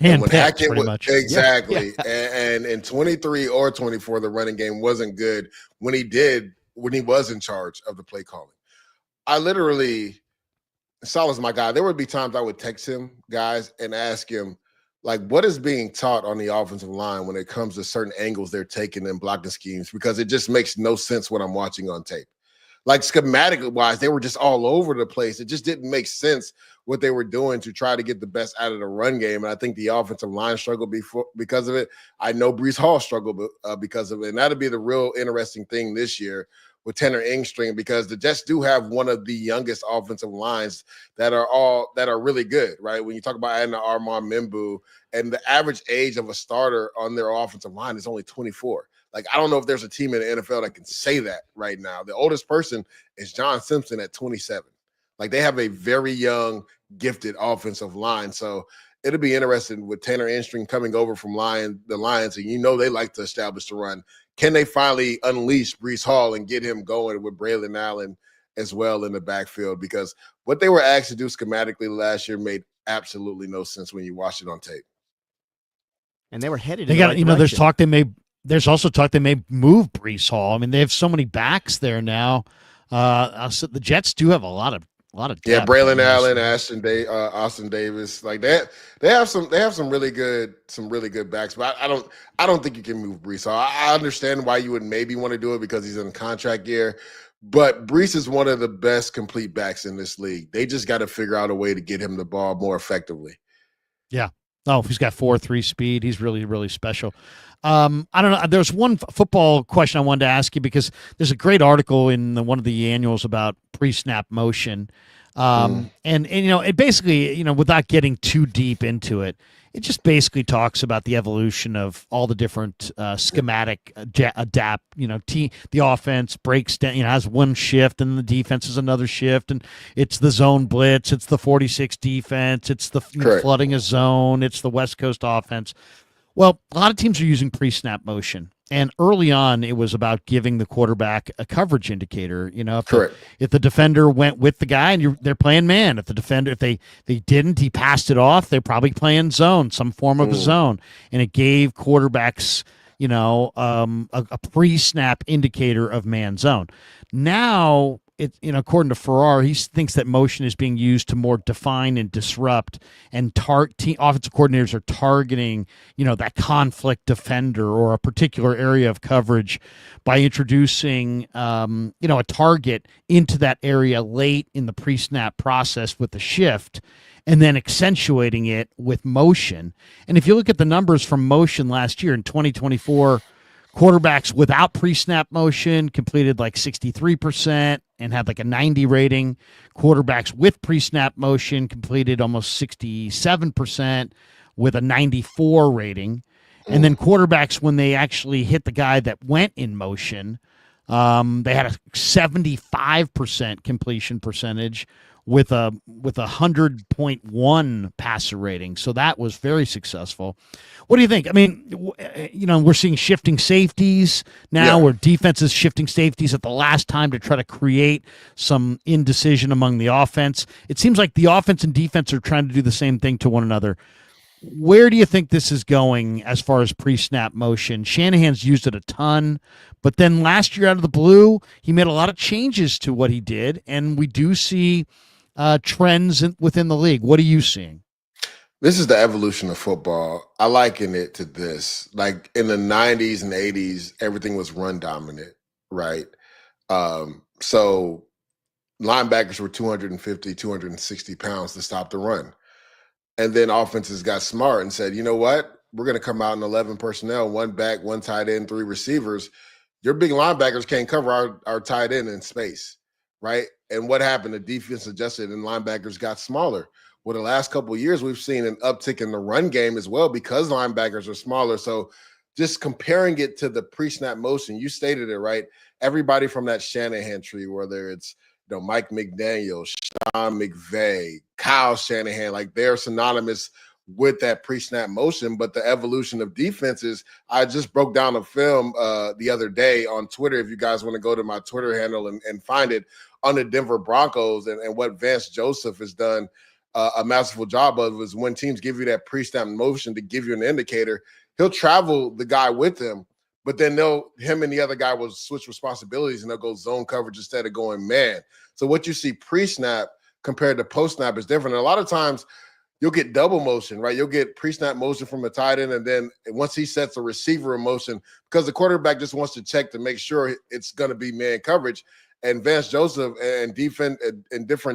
And when Hackett was, much. Exactly. Yeah. And in 23 or 24, the running game wasn't good when he was in charge of the play calling. I literally, Salah's my guy. There would be times I would text him, guys, and ask him, like, what is being taught on the offensive line when it comes to certain angles they're taking in blocking schemes? Because it just makes no sense what I'm watching on tape. Like, schematically wise, they were just all over the place. It just didn't make sense what they were doing to try to get the best out of the run game. And I think the offensive line struggled because of it. I know Breece Hall struggled because of it. And that'll be the real interesting thing this year with Tanner Engstring, because the Jets do have one of the youngest offensive lines that are really good, right? When you talk about adding Armand Membu, and the average age of a starter on their offensive line is only 24. Like, I don't know if there's a team in the NFL that can say that right now. The oldest person is John Simpson at 27. Like, they have a very young, gifted offensive line. So it'll be interesting with Tanner Engstring coming over from the Lions, and they like to establish the run. Can they finally unleash Breece Hall and get him going with Braylon Allen as well in the backfield? Because what they were asked to do schematically last year made absolutely no sense when you watch it on tape. And they were headed. There's also talk they may move Breece Hall. I mean, they have so many backs there now. The Jets do have a lot of depth. Yeah, Braylon Allen, Austin Davis, like that. They have some really good backs, but I don't think you can move Breece Hall. I understand why you would maybe want to do it because he's in a contract year, but Breece is one of the best complete backs in this league. They just got to figure out a way to get him the ball more effectively. Yeah. Oh, if he's got 4.3 speed, he's really, really special. I don't know. There's one football question I wanted to ask you, because there's a great article in one of the annuals about pre-snap motion. And it basically, without getting too deep into it, it just basically talks about the evolution of all the different schematic adapt. The offense breaks down, has one shift, and the defense is another shift, and it's the zone blitz, it's the 46 defense, it's the flooding a zone, it's the West Coast offense. Well, a lot of teams are using pre-snap motion, and early on, it was about giving the quarterback a coverage indicator. If the defender went with the guy, and they're playing man. If they didn't, he passed it off. They're probably playing zone, some form of a zone, and it gave quarterbacks, a pre-snap indicator of man zone. Now, according to Farrar, he thinks that motion is being used to more define and disrupt, and offensive coordinators are targeting, that conflict defender or a particular area of coverage by introducing, a target into that area late in the pre-snap process with the shift, and then accentuating it with motion. And if you look at the numbers from motion last year in 2024, Quarterbacks without pre-snap motion completed like 63% and had like a 90 rating. Quarterbacks with pre-snap motion completed almost 67% with a 94 rating. And then quarterbacks, when they actually hit the guy that went in motion, they had a 75% completion percentage with a 100.1 passer rating. So that was very successful. What do you think? I mean, we're seeing shifting safeties now, where defenses shifting safeties at the last time to try to create some indecision among the offense. It seems like the offense and defense are trying to do the same thing to one another. Where do you think this is going as far as pre-snap motion? Shanahan's used it a ton, but then last year out of the blue, he made a lot of changes to what he did, and we do see trends within the league. What are you seeing? This is the evolution of football. I liken it to this. Like in the 90s and 80s, everything was run dominant, right? So linebackers were 250, 260 pounds to stop the run. And then offenses got smart and said, you know what? We're going to come out in 11 personnel, one back, one tight end, three receivers. Your big linebackers can't cover our tight end in space, right? And what happened? The defense adjusted and linebackers got smaller. Well, the last couple of years, we've seen an uptick in the run game as well because linebackers are smaller. So just comparing it to the pre-snap motion, you stated it, right? Everybody from that Shanahan tree, whether it's Mike McDaniel, Sean McVay, Kyle Shanahan, like they're synonymous with that pre-snap motion. But the evolution of defenses, I just broke down a film the other day on Twitter. If you guys want to go to my Twitter handle and find it, on the Denver Broncos and what Vance Joseph has done a masterful job of is when teams give you that pre-snap motion to give you an indicator, he'll travel the guy with him, but then him and the other guy will switch responsibilities and they'll go zone coverage instead of going man. So what you see pre-snap compared to post-snap is different. And a lot of times you'll get double motion, right? You'll get pre-snap motion from the tight end, and then once he sets a receiver in motion, because the quarterback just wants to check to make sure it's going to be man coverage. And Vance Joseph and different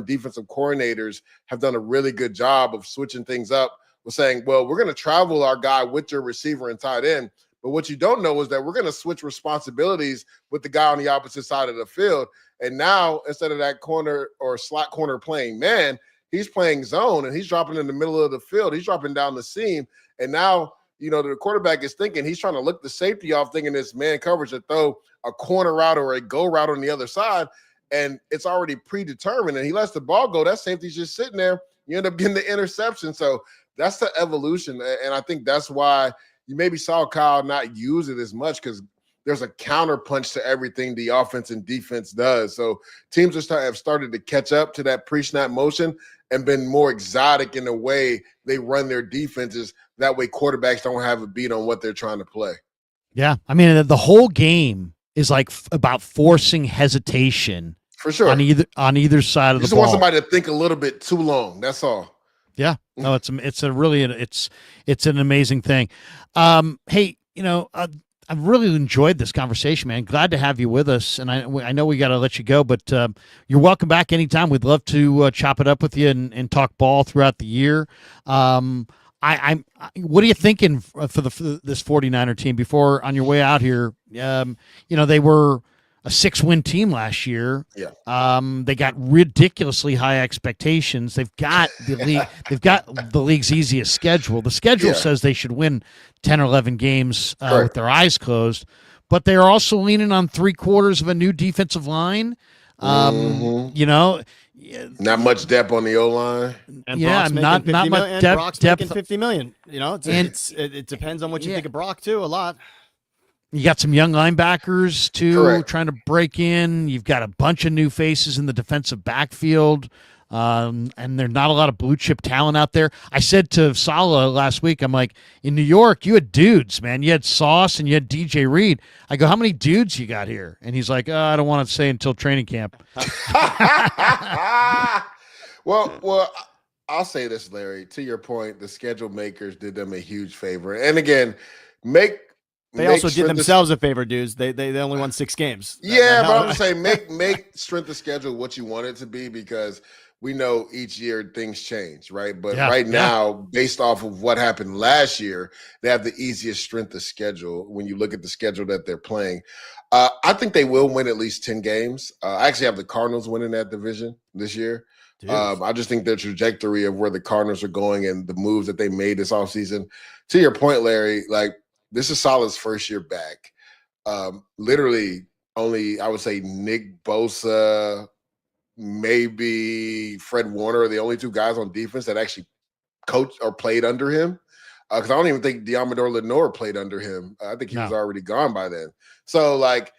defensive coordinators have done a really good job of switching things up with saying, well, we're going to travel our guy with your receiver and tight end. But what you don't know is that we're going to switch responsibilities with the guy on the opposite side of the field. And now, instead of that corner or slot corner playing man, he's playing zone and he's dropping in the middle of the field. He's dropping down the seam. And now, the quarterback is thinking he's trying to look the safety off, thinking it's man coverage to throw a corner route or a go route on the other side. And it's already predetermined. And he lets the ball go. That safety's just sitting there. You end up getting the interception. So that's the evolution. And I think that's why you maybe saw Kyle not use it as much, because there's a counter punch to everything the offense and defense does. So teams have started to catch up to that pre-snap motion and been more exotic in the way they run their defenses. That way quarterbacks don't have a beat on what they're trying to play. Yeah. I mean, the whole game is like about forcing hesitation for sure on either side of the ball. You just want somebody to think a little bit too long. That's all. Yeah. No, it's an amazing thing. Hey, I've really enjoyed this conversation, man. Glad to have you with us. And I know we got to let you go, but you're welcome back anytime. We'd love to chop it up with you and talk ball throughout the year. What are you thinking for this 49er team before on your way out here? They were a 6-win team last year. Yeah. They got ridiculously high expectations. They've got the league's easiest schedule. The schedule says they should win 10 or 11 games with their eyes closed, but they're also leaning on 3/4 of a new defensive line. Not much depth on the O-line. And yeah, not much depth. Brock's depth. making $50 million. It depends on what you think of Brock too. A lot. You got some young linebackers too, Correct. trying to break in. You've got a bunch of new faces in the defensive backfield, and there's not a lot of blue chip talent out there. I said to Saleh last week, I'm like, in New York, you had dudes, man. You had Sauce and you had DJ Reed. I go, how many dudes you got here? And he's like, I don't want to say until training camp. Well, I'll say this, Larry. To your point, the schedule makers did them a huge favor. And again, They also did themselves a favor, dudes. They only won 6 games. Yeah, but I'm just saying make strength of schedule what you want it to be, because we know each year things change, right? But Yeah, right yeah. now, based off of what happened last year, they have the easiest strength of schedule when you look at the schedule that they're playing. I think they will win at least 10 games. I actually have the Cardinals winning that division this year. Dude. I just think their trajectory of where the Cardinals are going and the moves that they made this offseason. To your point, Larry, like this is Salah's first year back. Literally only, I would say, Nick Bosa, maybe Fred Warner are the only two guys on defense that actually coached or played under him. Because I don't even think Diamador Lenore played under him. I think he was already gone by then. So, like,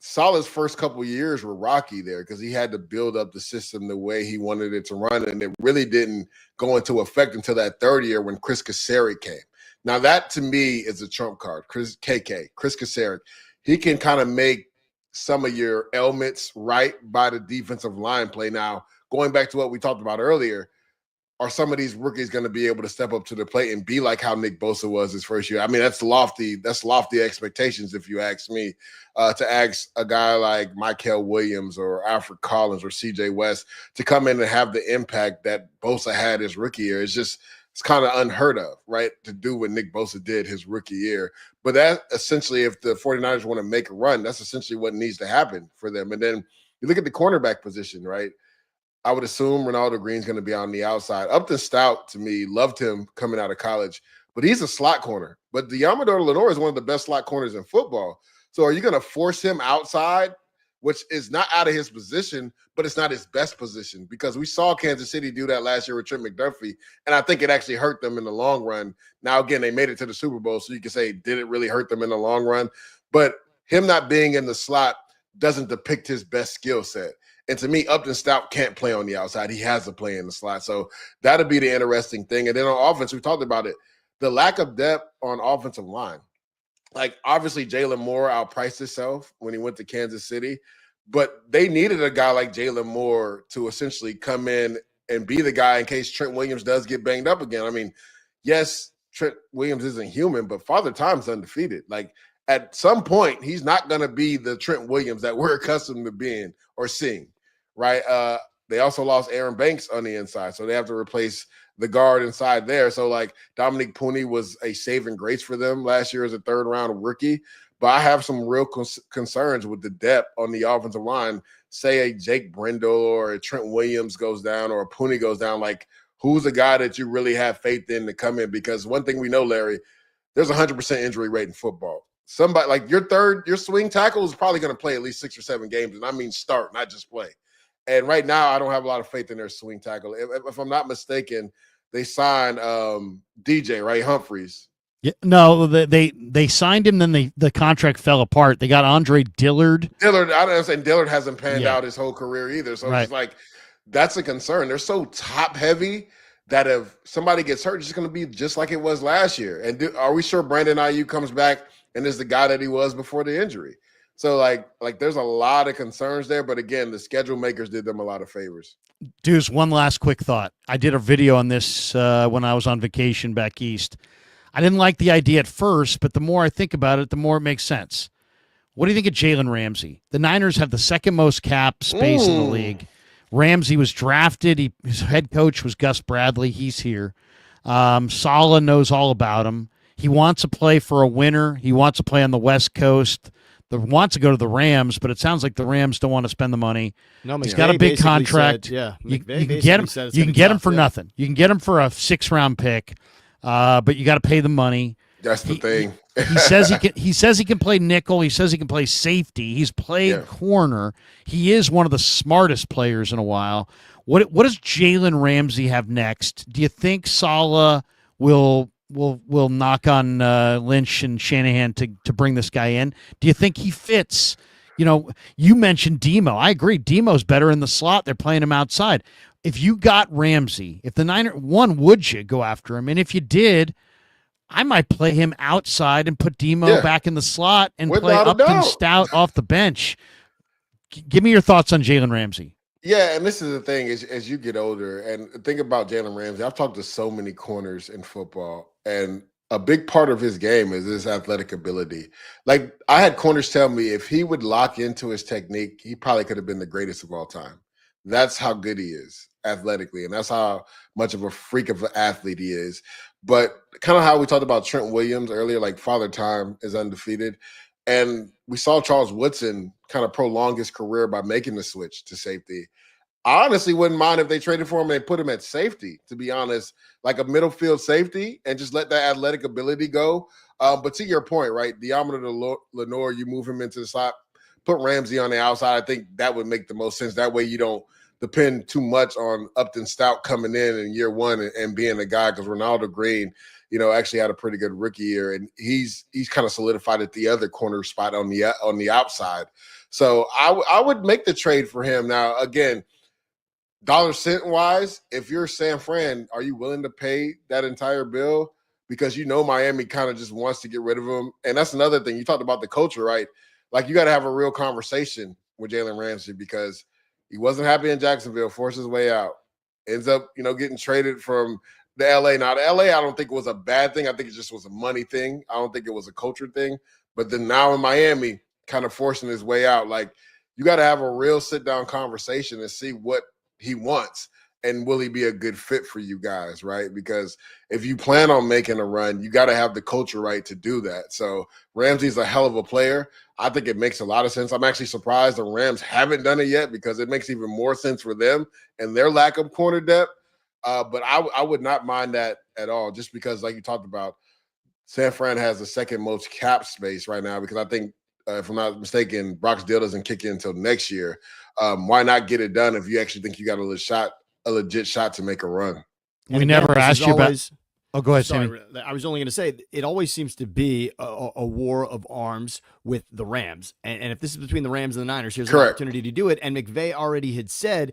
Salah's first couple of years were rocky there because he had to build up the system the way he wanted it to run, and it really didn't go into effect until that third year when Chris Kaseri came. Now, that to me is a trump card. Chris Kaseri. He can kind of make some of your ailments right by the defensive line play. Now, going back to what we talked about earlier, are some of these rookies going to be able to step up to the plate and be like how Nick Bosa was his first year? I mean, that's lofty expectations, if you ask me, to ask a guy like Mykel Williams or Alfred Collins or CJ West to come in and have the impact that Bosa had his rookie year. It's kind of unheard of, right, to do what Nick Bosa did his rookie year. But that essentially, if the 49ers want to make a run, that's essentially what needs to happen for them. And then you look at the cornerback position, right? I would assume Ronaldo Green's going to be on the outside. Upton Stout, to me, loved him coming out of college, but he's a slot corner. But Diamador Lenore is one of the best slot corners in football. So are you going to force him outside, which is not out of his position, but it's not his best position? Because we saw Kansas City do that last year with Trent McDuffie, and I think it actually hurt them in the long run. Now, again, they made it to the Super Bowl, so you can say, did it really hurt them in the long run? But him not being in the slot doesn't depict his best skill set. And to me, Upton Stout can't play on the outside. He has to play in the slot. So that'll be the interesting thing. And then on offense, we talked about it, the lack of depth on offensive line. Like, obviously, Jalen Moore outpriced himself when he went to Kansas City, but they needed a guy like Jalen Moore to essentially come in and be the guy in case Trent Williams does get banged up again. I mean, yes, Trent Williams isn't human, but Father Time's undefeated. Like, at some point, he's not going to be the Trent Williams that we're accustomed to being or seeing. Right. They also lost Aaron Banks on the inside, so they have to replace the guard inside there. So, like, Dominique Pooney was a saving grace for them last year as a third-round rookie. But I have some real concerns with the depth on the offensive line. Say a Jake Brendel or a Trent Williams goes down or a Pooney goes down. Like, who's the guy that you really have faith in to come in? Because one thing we know, Larry, there's 100% injury rate in football. Somebody like your swing tackle is probably going to play at least 6 or 7 games, and I mean start, not just play. And right now, I don't have a lot of faith in their swing tackle. If I'm not mistaken, they signed DJ, right? Humphreys. Yeah, no, they signed him, then the contract fell apart. They got Andre Dillard. I don't understand. Dillard hasn't panned out his whole career either. So right. It's like, that's a concern. They're so top heavy that if somebody gets hurt, it's going to be just like it was last year. And are we sure Brandon Ayuk comes back and is the guy that he was before the injury? So, like there's a lot of concerns there. But, again, the schedule makers did them a lot of favors. Deuce, one last quick thought. I did a video on this when I was on vacation back east. I didn't like the idea at first, but the more I think about it, the more it makes sense. What do you think of Jalen Ramsey? The Niners have the second most cap space in the league. Ramsey was drafted. His head coach was Gus Bradley. He's here. Saleh knows all about him. He wants to play for a winner. He wants to play on the West Coast. Wants to go to the Rams, but it sounds like the Rams don't want to spend the money. No, he's got a big contract. Said, you can get him. You can get him for nothing. You can get him for a 6th-round pick, but you got to pay the money. That's the thing. He says he can. He says he can play nickel. He says he can play safety. He's played corner. He is one of the smartest players in a while. What does Jalen Ramsey have next? Do you think Saleh will knock on Lynch and Shanahan to bring this guy in? Do you think he fits? You mentioned Demo. I agree. Demo's better in the slot. They're playing him outside. If you got Ramsey, if the Niners would you go after him? And if you did, I might play him outside and put Demo back in the slot and play Upton Stout off the bench. Give me your thoughts on Jalen Ramsey. Yeah, and this is the thing, as you get older, and think about Jalen Ramsey. I've talked to so many corners in football, and a big part of his game is his athletic ability. Like, I had corners tell me if he would lock into his technique, he probably could have been the greatest of all time. That's how good he is athletically, and that's how much of a freak of an athlete he is. But kind of how we talked about Trent Williams earlier, like Father Time is undefeated. And we saw Charles Woodson kind of prolong his career by making the switch to safety. I honestly wouldn't mind if they traded for him and put him at safety, to be honest, like a middle field safety, and just let that athletic ability go. But to your point, right, Diamond Lenore, you move him into the slot, put Ramsey on the outside. I think that would make the most sense. That way you don't depend too much on Upton Stout coming in year one and being a guy, because Ronaldo Green, actually had a pretty good rookie year, and he's kind of solidified at the other corner spot on the outside. So I would make the trade for him. Now, again, dollar cent wise, if you're San Fran, are you willing to pay that entire bill? Because Miami kind of just wants to get rid of him. And that's another thing. You talked about the culture, right? Like, you got to have a real conversation with Jalen Ramsey, because he wasn't happy in Jacksonville, forced his way out, ends up, getting traded from the LA. Now, the LA, I don't think it was a bad thing. I think it just was a money thing. I don't think it was a culture thing. But then now in Miami, kind of forcing his way out. Like, you got to have a real sit-down conversation and see what he wants, and will he be a good fit for you guys, right? Because if you plan on making a run, you got to have the culture right to do that. So Ramsey's a hell of a player. I think it makes a lot of sense. I'm actually surprised the Rams haven't done it yet, because it makes even more sense for them and their lack of corner depth. But I would not mind that at all, just because, like you talked about, San Fran has the second most cap space right now, because I think, if I'm not mistaken, Brock's deal doesn't kick in until next year. Why not get it done if you actually think you got a legit shot to make a run? We never asked you about. Oh, go ahead, Sammy. I was only going to say, it always seems to be a war of arms with the Rams. And if this is between the Rams and the Niners, here's an opportunity to do it. And McVay already had said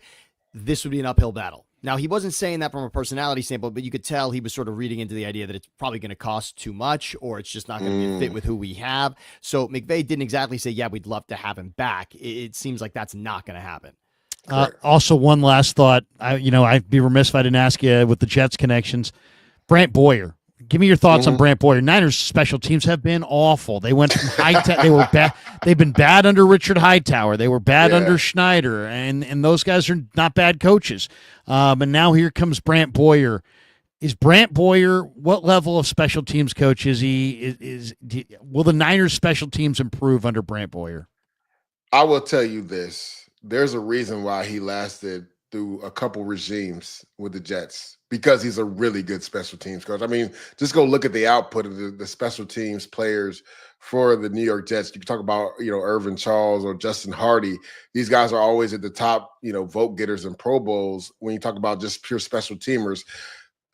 this would be an uphill battle. Now, he wasn't saying that from a personality standpoint, but you could tell he was sort of reading into the idea that it's probably going to cost too much, or it's just not going to be a fit with who we have. So McVay didn't exactly say, yeah, we'd love to have him back. It seems like that's not going to happen. Also, one last thought. I'd be remiss if I didn't ask you with the Jets connections. Brant Boyer. Give me your thoughts on Brant Boyer. Niners special teams have been awful. They went from they were bad. They've been bad under Richard Hightower. They were bad under Schneider, and those guys are not bad coaches. And now here comes Brant Boyer. Is Brant Boyer, what level of special teams coach is he? Will the Niners special teams improve under Brant Boyer? I will tell you this. There's a reason why he lasted through a couple regimes with the Jets, because he's a really good special teams coach. I mean, just go look at the output of the special teams players for the New York Jets. You can talk about, Irvin Charles or Justin Hardy. These guys are always at the top, vote getters and Pro Bowls. When you talk about just pure special teamers,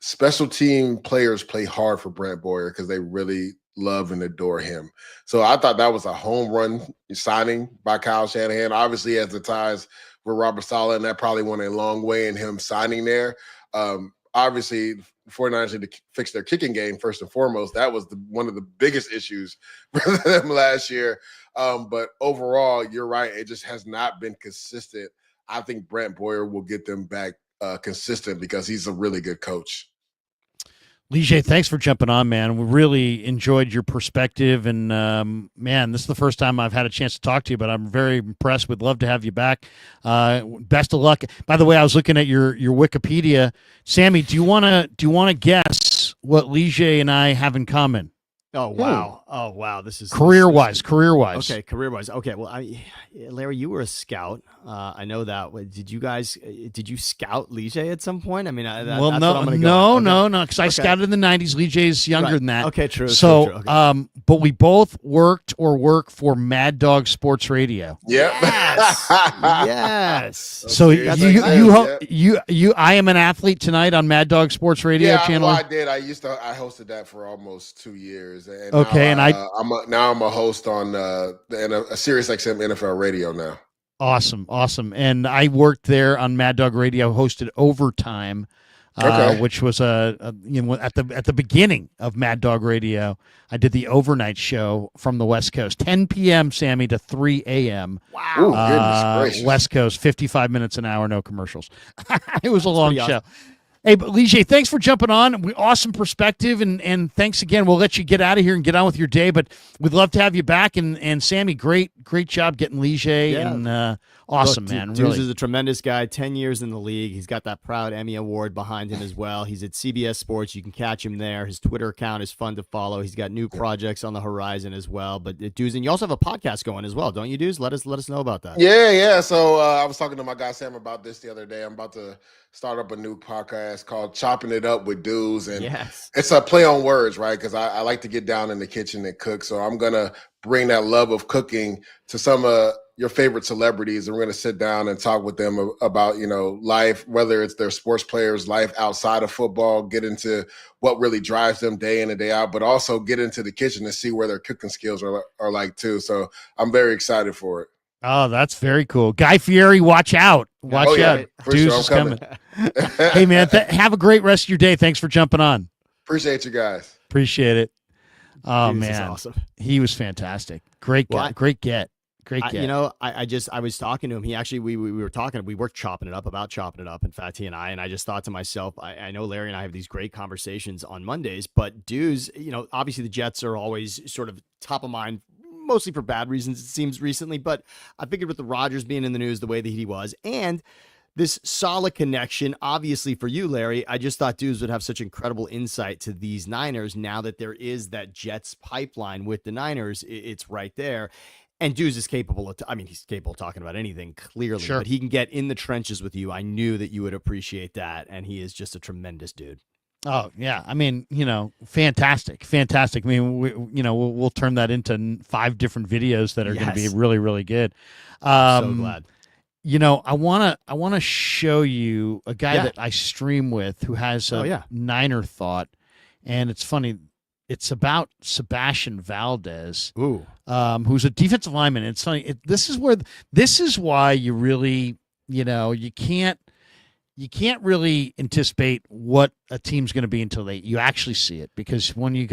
special team players play hard for Brant Boyer because they really love and adore him. So I thought that was a home run signing by Kyle Shanahan. Obviously, he has the ties with Robert Saleh, and that probably went a long way in him signing there. Obviously, the 49ers need to fix their kicking game first and foremost. That was one of the biggest issues for them last year. But overall, you're right. It just has not been consistent. I think Brant Boyer will get them back consistent, because he's a really good coach. Leger, thanks for jumping on, man. We really enjoyed your perspective, and man, this is the first time I've had a chance to talk to you, but I'm very impressed. Would love to have you back. Best of luck. By the way, I was looking at your Wikipedia. Sammy, do you want to guess what Leger and I have in common? Oh wow! Oh wow! This is career-wise. Okay, career-wise. Okay, well, Larry, you were a scout. I know that. Did you scout Leger at some point? I mean, that's what I'm gonna go. No, because I scouted in the '90s. Leger's younger than that. Okay, true. So, true. Okay. But we both work for Mad Dog Sports Radio. Yep. Yes. So I am an athlete tonight on Mad Dog Sports Radio channel. Yeah, I did. I hosted that for almost 2 years. And okay, now, I'm a host on a Sirius XM NFL radio now. Awesome. And I worked there on Mad Dog Radio, hosted Overtime, which was at the beginning of Mad Dog Radio. I did the overnight show from the West Coast, 10 p.m. Sammy to 3 a.m. Wow. Ooh, goodness gracious. West Coast, 55 minutes an hour, no commercials. It was a long show. Hey, but Leger, thanks for jumping on. Awesome perspective, and thanks again. We'll let you get out of here and get on with your day, but we'd love to have you back. And Sammy, great job getting Leger, and awesome, Look, man. Deuce Really. is a tremendous guy. 10 years in the league. He's got that proud Emmy Award behind him as well. He's at CBS Sports. You can catch him there. His Twitter account is fun to follow. He's got new projects on the horizon as well. But Deuce, and you also have a podcast going as well, don't you, Deuce? Let us know about that. Yeah. So I was talking to my guy Sam about this the other day. I'm about to start up a new podcast called Chopping It Up with Dudes. And it's a play on words, right? Because I like to get down in the kitchen and cook. So I'm going to bring that love of cooking to some of your favorite celebrities. And we're going to sit down and talk with them about, life, whether it's their sports players' life outside of football, get into what really drives them day in and day out, but also get into the kitchen and see where their cooking skills are like too. So I'm very excited for it. Oh, that's very cool. Guy Fieri, watch out. Watch out. Deuce is coming. Hey, man, have a great rest of your day. Thanks for jumping on. Appreciate you guys. Appreciate it. Oh, Deuce man. is awesome. He was fantastic. Great guy. Great get. I was talking to him. He actually, we were talking, we were chopping it up. In fact, he and I just thought to myself, I know Larry and I have these great conversations on Mondays, but Deuce, obviously the Jets are always sort of top of mind, mostly for bad reasons, it seems recently, but I figured with the Rodgers being in the news the way that he was, and this solid connection, obviously for you, Larry, I just thought Deuce would have such incredible insight to these Niners now that there is that Jets pipeline with the Niners. It's right there. And Deuce is capable of, he's capable of talking about anything, clearly, but he can get in the trenches with you. I knew that you would appreciate that, and he is just a tremendous dude. Oh, yeah. Fantastic. I mean, we'll turn that into 5 different videos that are going to be really, really good. So glad. I want to show you a guy that I stream with who has a Niner thought, and it's funny. It's about Sebastian Valdez, who's a defensive lineman. It's funny. This is why you really, you can't really anticipate what a team's going to be until you actually see it. Because when you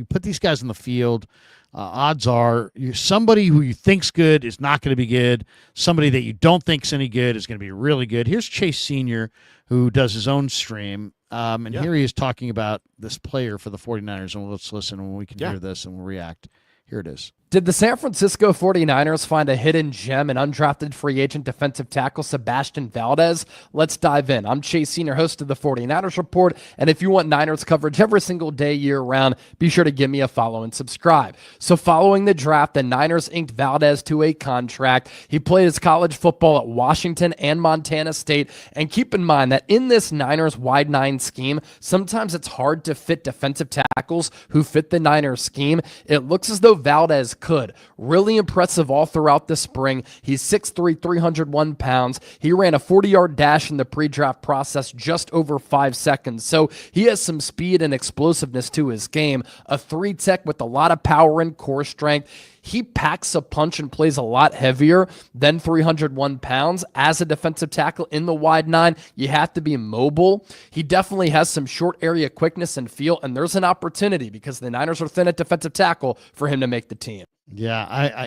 put these guys in the field, odds are somebody who you think's good is not going to be good. Somebody that you don't think's any good is going to be really good. Here's Chase Sr., who does his own stream. Here he is talking about this player for the 49ers. And let's listen when we can hear this and we'll react. Here it is. Did the San Francisco 49ers find a hidden gem in undrafted free agent defensive tackle Sebastian Valdez? Let's dive in. I'm Chase Senior, host of the 49ers Report, and if you want Niners coverage every single day year-round, be sure to give me a follow and subscribe. So following the draft, the Niners inked Valdez to a contract. He played his college football at Washington and Montana State, and keep in mind that in this Niners wide 9 scheme, sometimes it's hard to fit defensive tackles who fit the Niners scheme. It looks as though Valdez could. Really impressive all throughout the spring. He's 6'3", 301 pounds. He ran a 40-yard dash in the pre-draft process just over 5 seconds. So he has some speed and explosiveness to his game. A 3-tech with a lot of power and core strength. He packs a punch and plays a lot heavier than 301 pounds. As a defensive tackle in the wide 9, you have to be mobile. He definitely has some short area quickness and feel, and there's an opportunity because the Niners are thin at defensive tackle for him to make the team. Yeah,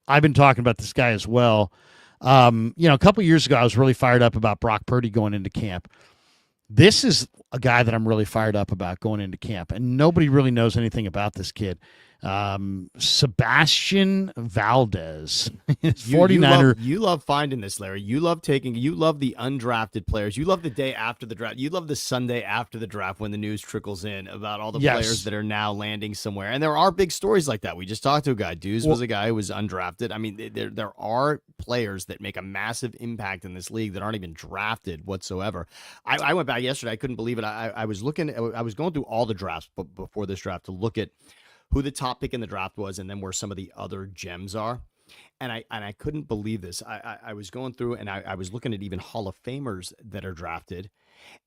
I've been talking about this guy as well. A couple years ago, I was really fired up about Brock Purdy going into camp. This is a guy that I'm really fired up about going into camp, and nobody really knows anything about this kid. Sebastian Valdez, 49er. You love finding this, Larry. You love the undrafted players. You love the day after the draft. You love the Sunday after the draft when the news trickles in about all the players that are now landing somewhere. And there are big stories like that. We just talked to a guy. Deuce was a guy who was undrafted. I mean, there are players that make a massive impact in this league that aren't even drafted whatsoever. I went back yesterday. I couldn't believe it. I was going through all the drafts before this draft to look at who the top pick in the draft was, and then where some of the other gems are. And I couldn't believe this. I was going through and I was looking at even Hall of Famers that are drafted,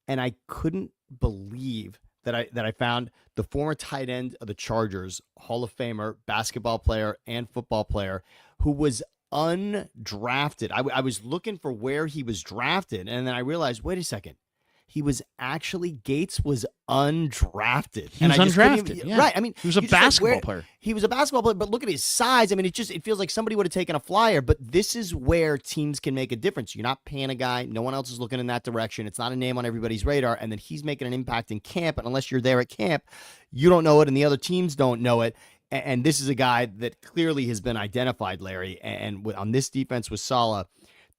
and I couldn't believe that I found the former tight end of the Chargers, Hall of Famer, basketball player and football player, who was undrafted. I was looking for where he was drafted, and then I realized, wait a second. Gates was undrafted. He was undrafted. Yeah. Right. I mean, he was a basketball player. He was a basketball player, but look at his size. I mean, it feels like somebody would have taken a flyer, but this is where teams can make a difference. You're not paying a guy. No one else is looking in that direction. It's not a name on everybody's radar. And then he's making an impact in camp. And unless you're there at camp, you don't know it and the other teams don't know it. And this is a guy that clearly has been identified, Larry. And on this defense with Saleh,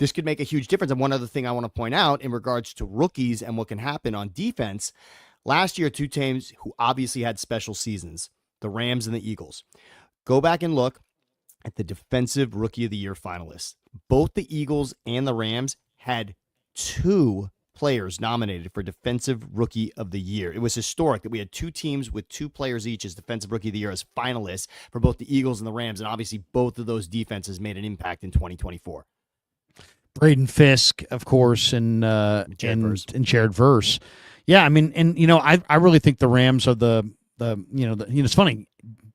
this could make a huge difference. And one other thing I want to point out in regards to rookies and what can happen on defense, last year, two teams who obviously had special seasons, the Rams and the Eagles. Go back and look at the Defensive Rookie of the Year finalists. Both the Eagles and the Rams had 2 players nominated for Defensive Rookie of the Year. It was historic that we had 2 teams with 2 players each as Defensive Rookie of the Year as finalists for both the Eagles and the Rams. And obviously both of those defenses made an impact in 2024. Braden Fisk, of course, and Jared Verse. Yeah, I mean, and I really think the Rams are the it's funny.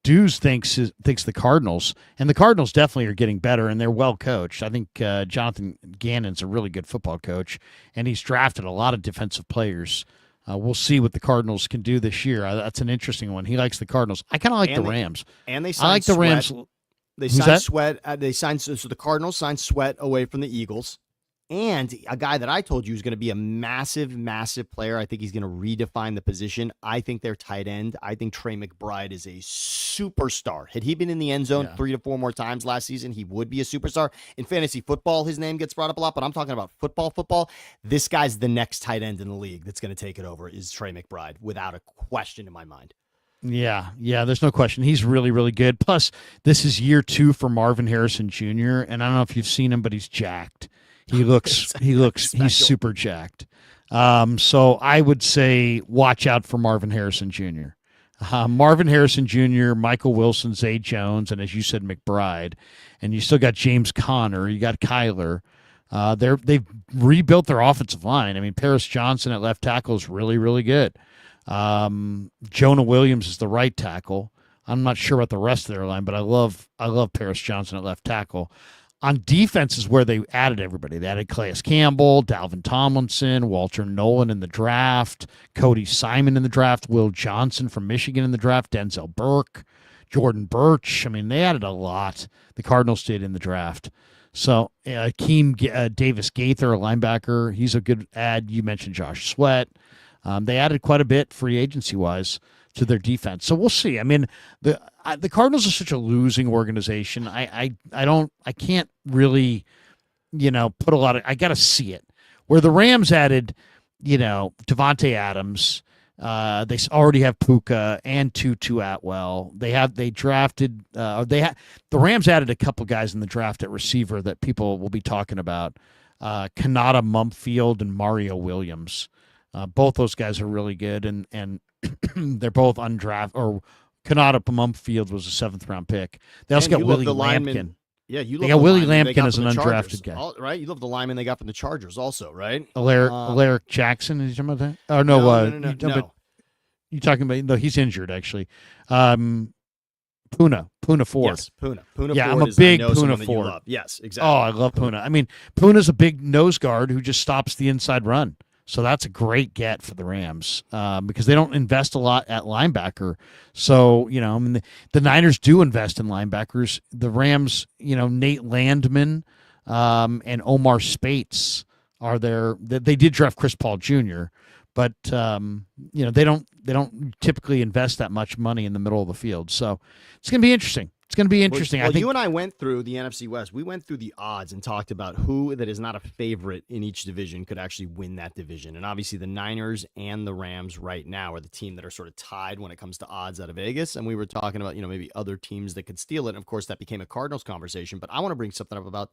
Dews thinks the Cardinals, and the Cardinals definitely are getting better, and they're well coached. I think Jonathan Gannon's a really good football coach, and he's drafted a lot of defensive players. We'll see what the Cardinals can do this year. That's an interesting one. He likes the Cardinals. I kind of like the Rams. And they signed I like the Rams. They signed Sweat. So the Cardinals signed Sweat away from the Eagles. And a guy that I told you is going to be a massive, massive player. I think he's going to redefine the position. I think their tight end. I think Trey McBride is a superstar. Had he been in the end zone 3 to 4 more times last season, he would be a superstar. In fantasy football, his name gets brought up a lot, but I'm talking about football. This guy's the next tight end in the league that's going to take it over is Trey McBride, without a question in my mind. Yeah, there's no question. He's really, really good. Plus, this is year 2 for Marvin Harrison Jr., and I don't know if you've seen him, but he's jacked. He's super jacked. So I would say watch out for Marvin Harrison Jr. Marvin Harrison Jr., Michael Wilson, Zay Jones, and as you said, McBride. And you still got James Conner. You got Kyler. They've rebuilt their offensive line. I mean, Paris Johnson at left tackle is really, really good. Jonah Williams is the right tackle. I'm not sure about the rest of their line, but I love Paris Johnson at left tackle. On defense is where they added everybody. They added Calais Campbell, Dalvin Tomlinson, Walter Nolan in the draft, Cody Simon in the draft, Will Johnson from Michigan in the draft, Denzel Burke, Jordan Birch. I mean, they added a lot. The Cardinals did in the draft. So Akeem Davis Gaither, a linebacker, he's a good add. You mentioned Josh Sweat. They added quite a bit free agency-wise to their defense. So we'll see. I mean, the Cardinals are such a losing organization. I can't really, put a lot of, I got to see it. Where the Rams added, Devontae Adams, they already have Puka and Tutu Atwell. The Rams added a couple guys in the draft at receiver that people will be talking about. Kanata Mumfield and Mario Williams. Both those guys are really good, and they're both undrafted. Or Kanata Mumfield was a 7th-round pick. They also got Willie Lampkin. Yeah, you got Willie Lampkin as an undrafted guy, right? You love the lineman they got from the Chargers, also, right? Alaric Jackson. Is you talking about that? Oh no. You talking about? No, he's injured actually. Puna Ford. Yes, Puna. Puna yeah, Ford I'm a big is, Puna Ford. Yes, exactly. Oh, I love Puna. I mean, Puna's a big nose guard who just stops the inside run. So that's a great get for the Rams because they don't invest a lot at linebacker. So, the Niners do invest in linebackers. The Rams, Nate Landman and Omar Spates are there. They did draft Chris Paul Jr., but, they don't typically invest that much money in the middle of the field. So it's going to be interesting. It's going to be interesting. Well, I think you and I went through the NFC West. We went through the odds and talked about who that is not a favorite in each division could actually win that division. And obviously the Niners and the Rams right now are the team that are sort of tied when it comes to odds out of Vegas. And we were talking about, maybe other teams that could steal it. And of course, that became a Cardinals conversation. But I want to bring something up about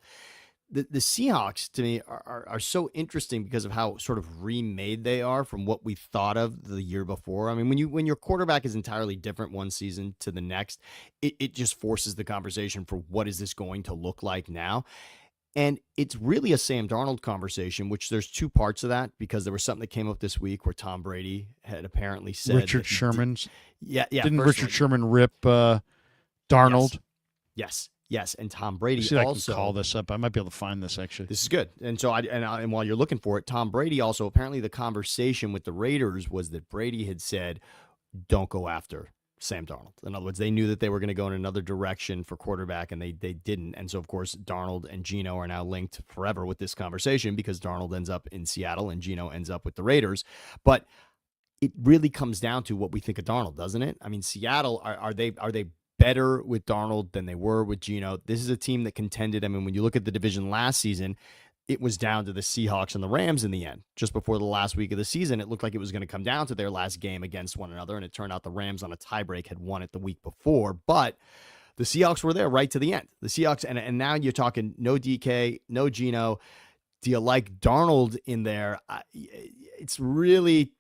the Seahawks. To me are so interesting because of how sort of remade they are from what we thought of the year before. I mean, when your quarterback is entirely different one season to the next, it just forces the conversation for what is this going to look like now. And it's really a Sam Darnold conversation, which there's 2 parts of that because there was something that came up this week where Tom Brady had apparently said Richard Sherman's. Yeah. Didn't Richard Sherman rip Darnold? Yes. Yes, and Tom Brady See, I also. can call this up. I might be able to find this actually. This is good. And so, and while you're looking for it, Tom Brady also, apparently the conversation with the Raiders was that Brady had said, don't go after Sam Darnold. In other words, they knew that they were going to go in another direction for quarterback, and they didn't. And so, of course, Darnold and Geno are now linked forever with this conversation because Darnold ends up in Seattle and Geno ends up with the Raiders. But it really comes down to what we think of Darnold, doesn't it? I mean, Seattle, are they better with Darnold than they were with Geno? This is a team that contended. I mean, when you look at the division last season, it was down to the Seahawks and the Rams in the end. Just before the last week of the season, it looked like it was going to come down to their last game against one another, and it turned out the Rams on a tiebreak had won it the week before. But the Seahawks were there right to the end. The Seahawks, and now you're talking no DK, no Geno. Do you like Darnold in there? It's really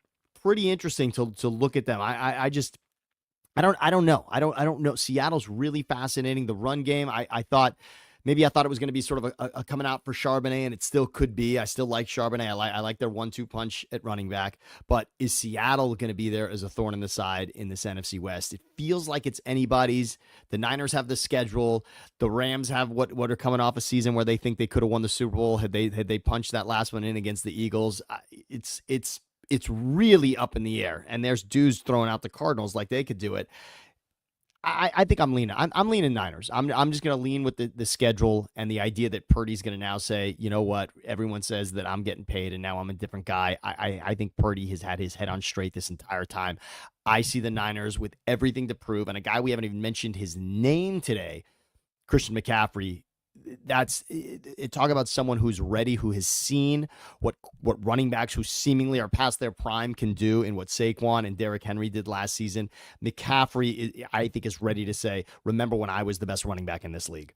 pretty interesting to look at them. I don't know. I don't know. Seattle's really fascinating. The run game, I thought it was going to be sort of a coming out for Charbonnet, and it still could be. I still like Charbonnet. I like their 1-2 punch at running back. But is Seattle going to be there as a thorn in the side in this NFC West? It feels like it's anybody's. The Niners have the schedule. The Rams have what are coming off a season where they think they could have won the Super Bowl had they punched that last one in against the Eagles. It's really up in the air, and there's dudes throwing out the Cardinals like they could do it. I think I'm leaning. I'm leaning Niners. I'm just going to lean with the schedule and the idea that Purdy's going to now say, you know what, everyone says that I'm getting paid and now I'm a different guy. I think Purdy has had his head on straight this entire time. I see the Niners with everything to prove, and a guy we haven't even mentioned his name today, Christian McCaffrey. Talk about someone who's ready, who has seen what running backs who seemingly are past their prime can do, in what Saquon and Derrick Henry did last season. McCaffrey, I think, is ready to say, remember when I was the best running back in this league.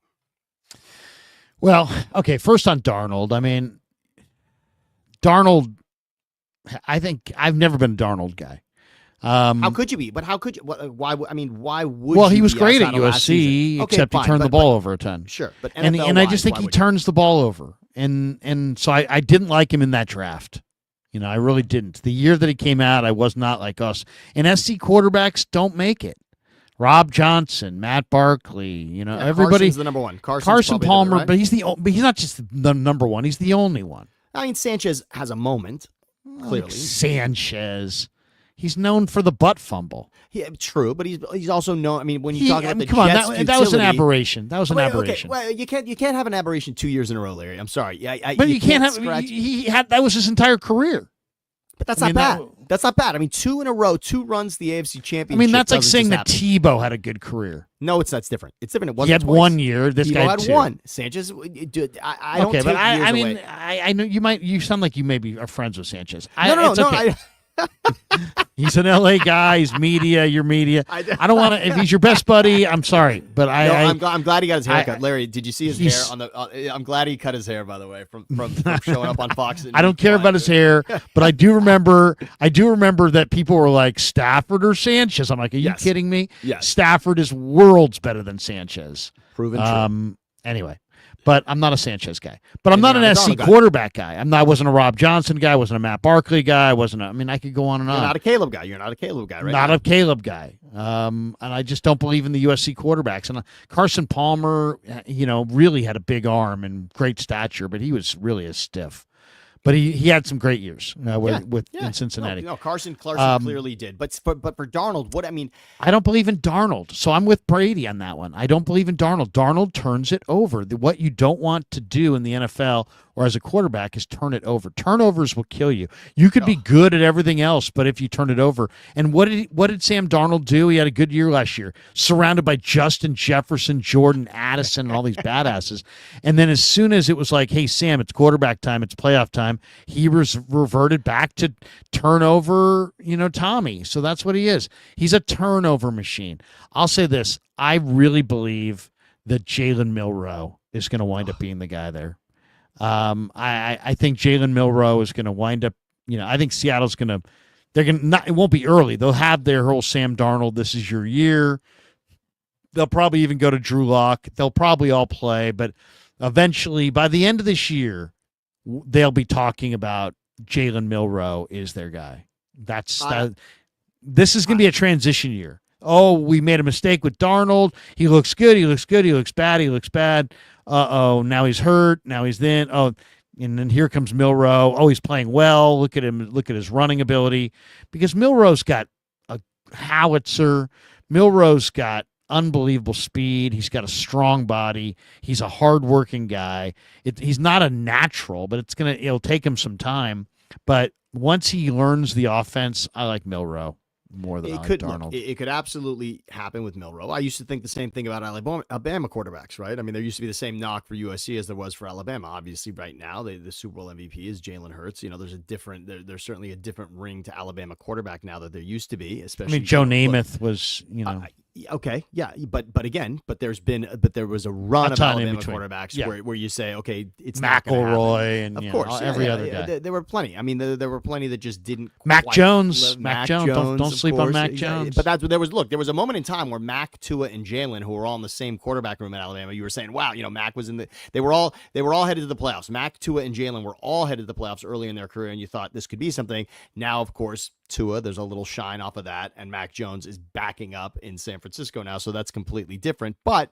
Well, okay, first on Darnold. I mean, Darnold, I think I've never been a Darnold guy. How could you be? But how could you? Why? I mean, why would? Well, you he was be great at outside of last season? USC, except he turned the ball over a ton. Sure, but and I just think he turns the ball over, and so I didn't like him in that draft. You know, I really didn't. The year that he came out, I was not like us. And SC quarterbacks don't make it. Rob Johnson, Matt Barkley, you know, everybody. Carson's the number one. Carson Palmer, but he's not just the number one. He's the only one. I mean, Sanchez has a moment. Clearly, Sanchez. He's known for the butt fumble. Yeah, true, but he's also known. I mean, when you talk about the come on, Jets' that was an aberration. That was an aberration. Okay, well, you can't have an aberration 2 years in a row, Larry. I'm sorry. But you can't have. He had that was his entire career. But that's not bad. That's not bad. I mean, 2 in a row, 2 runs the AFC Championship. I mean, that's like saying that Tebow had a good career. No, it's different. It's different. It wasn't. He had twice. 1 year. This Tebow guy had 2. Sanchez, dude, I don't take years I mean, away. I know you sound like you maybe are friends with Sanchez. No. Okay. He's an LA guy. He's media. You're media. I don't want to. If he's your best buddy, I'm sorry, but I'm glad he got his hair cut. Larry, did you see his hair on the? I'm glad he cut his hair. By the way, from showing up on Fox. I don't care about his hair, but I do remember that people were like Stafford or Sanchez. I'm like, are you kidding me? Yes. Stafford is worlds better than Sanchez. Proven true. Anyway. But I'm not a Sanchez guy. But I'm not an SC quarterback guy. I wasn't a Rob Johnson guy. I wasn't a Matt Barkley guy. I mean, I could go on and on. You're not a Caleb guy. You're not a Caleb guy, right? Not a Caleb guy. And I just don't believe in the USC quarterbacks. And Carson Palmer, really had a big arm and great stature, but he was really a stiff. But he had some great years in Cincinnati. No, Carson clearly did. But for Darnold, I don't believe in Darnold. So I'm with Brady on that one. I don't believe in Darnold. Darnold turns it over. What you don't want to do in the NFL or as a quarterback is turn it over. Turnovers will kill you. You could be good at everything else, but if you turn it over. And what did Sam Darnold do? He had a good year last year, surrounded by Justin Jefferson, Jordan Addison, and all these badasses. And then as soon as it was like, hey, Sam, it's quarterback time, it's playoff time, he reverted back to turnover, Tommy. So that's what he is. He's a turnover machine. I'll say this. I really believe that Jalen Milroe is going to wind up being the guy there. I think Jalen Milroe is going to wind up, I think Seattle's going to, it won't be early. They'll have their whole Sam Darnold, this is your year. They'll probably even go to Drew Lock. They'll probably all play, but eventually by the end of this year, they'll be talking about Jalen Milroe is their guy. This is going to be a transition year. Oh, we made a mistake with Darnold. He looks good. He looks good. He looks bad. He looks bad. Uh-oh, now he's hurt. Now he's then. Oh, and then here comes Milroe. Oh, he's playing well. Look at him. Look at his running ability. Because Milroe's got a howitzer. Milroe's got unbelievable speed. He's got a strong body. He's a hardworking guy. He's not a natural, but it'll take him some time. But once he learns the offense, I like Milroe more than Darnold. It could absolutely happen with Milroe. I used to think the same thing about Alabama quarterbacks, right? I mean, there used to be the same knock for USC as there was for Alabama. Obviously, right now, the Super Bowl MVP is Jalen Hurts. You know, there's certainly a different ring to Alabama quarterback now that there used to be. Especially, Joe Namath was, okay, yeah, but there was a run of Alabama quarterbacks where you say, okay, it's McElroy and of course every other guy. There were plenty. I mean, there were plenty that just didn't. Mac Jones. Don't sleep on Mac Jones. But there was a moment in time where Mac, Tua, and Jalen, who were all in the same quarterback room at Alabama, you were saying, wow, Mac was in the. They were all headed to the playoffs. Mac, Tua, and Jalen were all headed to the playoffs early in their career, and you thought this could be something. Now, of course, Tua, there's a little shine off of that, and Mac Jones is backing up in San Francisco now, so that's completely different. But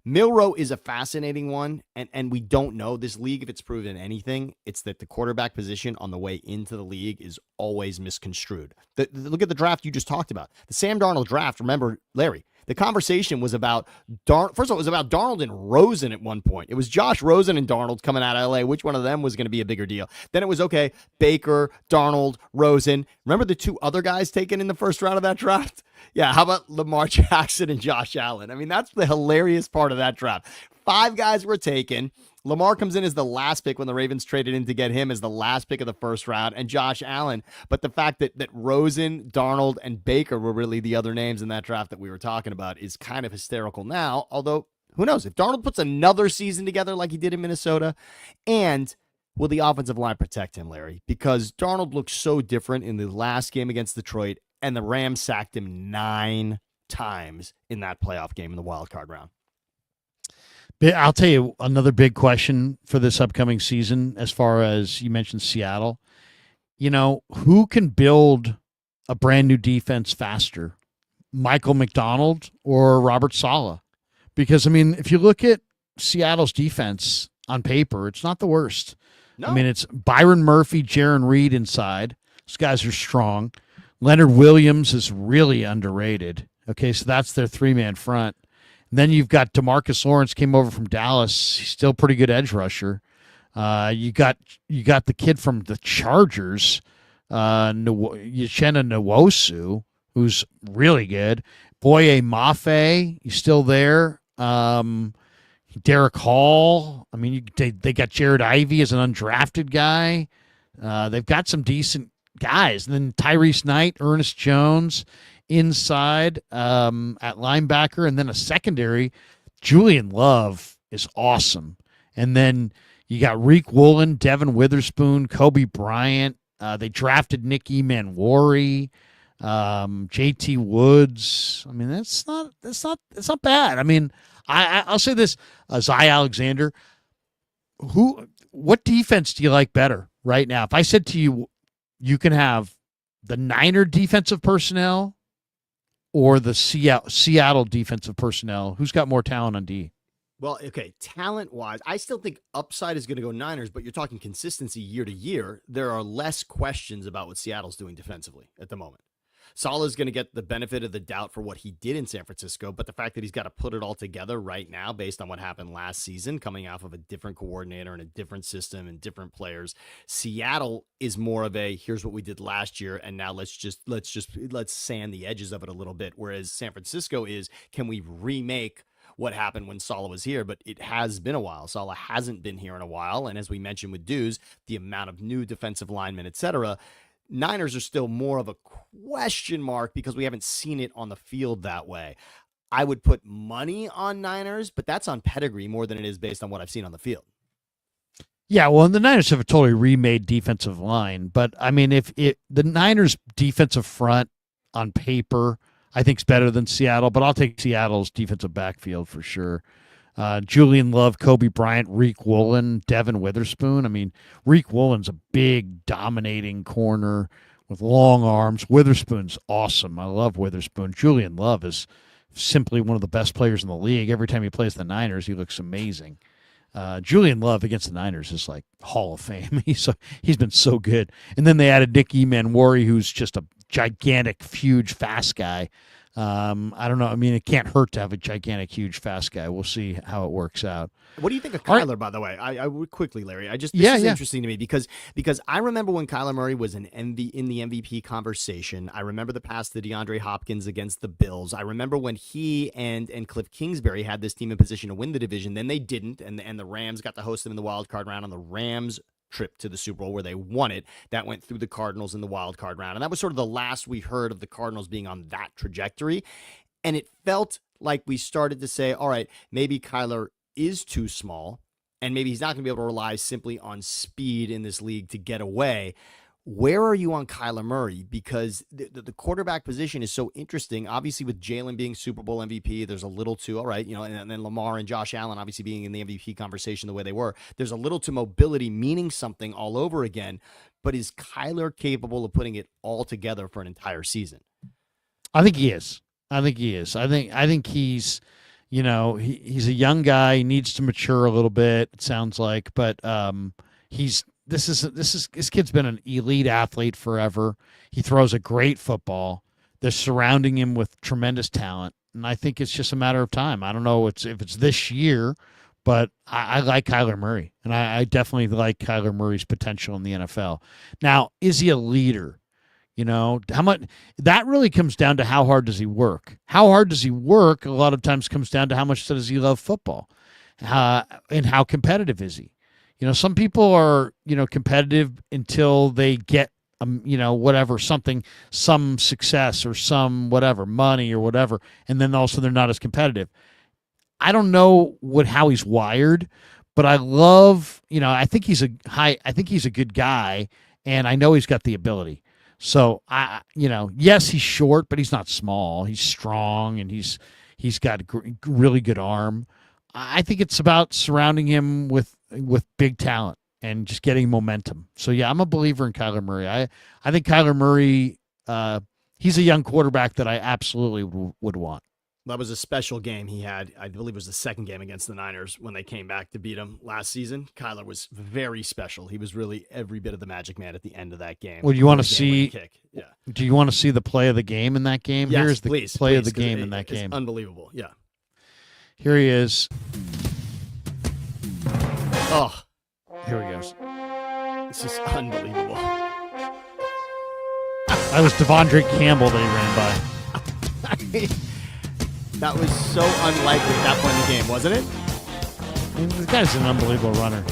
Milroe is a fascinating one, and we don't know this league, if it's proven anything, it's that the quarterback position on the way into the league is always misconstrued. Look at the draft you just talked about. The Sam Darnold draft, remember, Larry, the conversation was about first of all, it was about Darnold and Rosen at one point. It was Josh Rosen and Darnold coming out of LA. Which one of them was going to be a bigger deal? Then it was, okay, Baker, Darnold, Rosen. Remember the two other guys taken in the first round of that draft? Yeah, how about Lamar Jackson and Josh Allen? I mean, that's the hilarious part of that draft. 5 guys were taken. Lamar comes in as the last pick when the Ravens traded in to get him as the last pick of the first round, and Josh Allen. But the fact that Rosen, Darnold, and Baker were really the other names in that draft that we were talking about is kind of hysterical now, although who knows? If Darnold puts another season together like he did in Minnesota, and will the offensive line protect him, Larry? Because Darnold looked so different in the last game against Detroit, and the Rams sacked him 9 times in that playoff game in the wild card round. I'll tell you another big question for this upcoming season, as far as you mentioned Seattle. Who can build a brand new defense faster, Michael McDonald or Robert Saleh? Because, I mean, if you look at Seattle's defense on paper, it's not the worst. No. I mean, it's Byron Murphy, Jaron Reed inside. Those guys are strong. Leonard Williams is really underrated. Okay, so that's their 3-man front. And then you've got DeMarcus Lawrence, came over from Dallas. He's still a pretty good edge rusher. You got the kid from the Chargers, Uchenna Nwosu, who's really good. Boye Mafe, he's still there. Derek Hall. I mean, they got Jared Ivey as an undrafted guy. They've got some decent guys. And then Tyrese Knight, Ernest Jones inside at linebacker, and then a secondary. Julian Love is awesome. And then you got Reek Woolen, Devin Witherspoon, Kobe Bryant. They drafted Nick Emanwari, JT Woods. I mean, that's not bad. I mean, I'll say this, Zy Alexander. What defense do you like better right now? If I said to you, you can have the Niner defensive personnel or the Seattle defensive personnel, who's got more talent on D? Well, okay, talent-wise, I still think upside is going to go Niners, but you're talking consistency year to year. There are less questions about what Seattle's doing defensively at the moment. Saleh's going to get the benefit of the doubt for what he did in San Francisco, but the fact that he's got to put it all together right now based on what happened last season, coming off of a different coordinator and a different system and different players, Seattle is more of a, here's what we did last year, and now let's sand the edges of it a little bit, whereas San Francisco is, can we remake what happened when Saleh was here? But it has been a while. Saleh hasn't been here in a while, and as we mentioned with Deuce, the amount of new defensive linemen, etc., Niners are still more of a question mark because we haven't seen it on the field that way. I would put money on Niners, but that's on pedigree more than it is based on what I've seen on the field. Yeah, well, the Niners have a totally remade defensive line, but I mean, if the Niners defensive front on paper, I think is better than Seattle, but I'll take Seattle's defensive backfield for sure. Julian Love, Kobe Bryant, Reek Woolen, Devin Witherspoon. I mean, Reek Woolen's a big, dominating corner. with long arms. Witherspoon's awesome. I love Witherspoon. Julian Love is simply one of the best players in the league. Every time he plays the Niners, he looks amazing. Julian Love against the Niners is like Hall of Fame. He's been so good. And then they added Nick Emanwari, who's just a gigantic, huge, fast guy. I don't know. I mean, it can't hurt to have a gigantic, huge, fast guy. We'll see how it works out. What do you think of Kyler, by the way? I would quickly, Larry. This is interesting to me because I remember when Kyler Murray was in the MVP conversation. I remember the pass to DeAndre Hopkins against the Bills. I remember when he and Cliff Kingsbury had this team in position to win the division. Then they didn't, and the Rams got to host them in the wild card round on the Rams trip to the Super Bowl where they won it. That went through the Cardinals in the wild card round. And that was sort of the last we heard of the Cardinals being on that trajectory. And it felt like we started to say, all right, maybe Kyler is too small and maybe he's not going to be able to rely simply on speed in this league to get away. Where are you on Kyler Murray? Because the quarterback position is so interesting. Obviously, with Jalen being Super Bowl MVP, there's a little too, all right, and then Lamar and Josh Allen obviously being in the MVP conversation the way they were. There's a little to mobility meaning something all over again. But is Kyler capable of putting it all together for an entire season? I think he is. I think he's, he's a young guy. He needs to mature a little bit, it sounds like, but this kid's been an elite athlete forever. He throws a great football. They're surrounding him with tremendous talent, and I think it's just a matter of time. I don't know if it's this year, but I like Kyler Murray, and I definitely like Kyler Murray's potential in the NFL. Now, is he a leader? How much that really comes down to how hard does he work? How hard does he work? A lot of times comes down to how much does he love football, and how competitive is he? Some people are, competitive until they get, whatever, some success or some whatever, money or whatever, and then also they're not as competitive. I don't know how he's wired, but I love, I think he's a good guy, and I know he's got the ability. So yes, he's short, but he's not small. He's strong, and he's got a really good arm. I think it's about surrounding him with big talent and just getting momentum. So yeah, I'm a believer in Kyler Murray. I think Kyler Murray, he's a young quarterback that I absolutely would want. That was a special game he had. I believe it was the second game against the Niners when they came back to beat him last season. Kyler was very special. He was really every bit of the Magic Man at the end of that game. Well, you want to see? Yeah. Do you want to see the play of the game in that game? Yes, Here's the play of the game in that it's game. Unbelievable. Yeah. Here he is. Oh, here he goes. This is unbelievable. That was Devondre Campbell that he ran by. That was so unlikely at that point in the game, wasn't it? This guy's an unbelievable runner.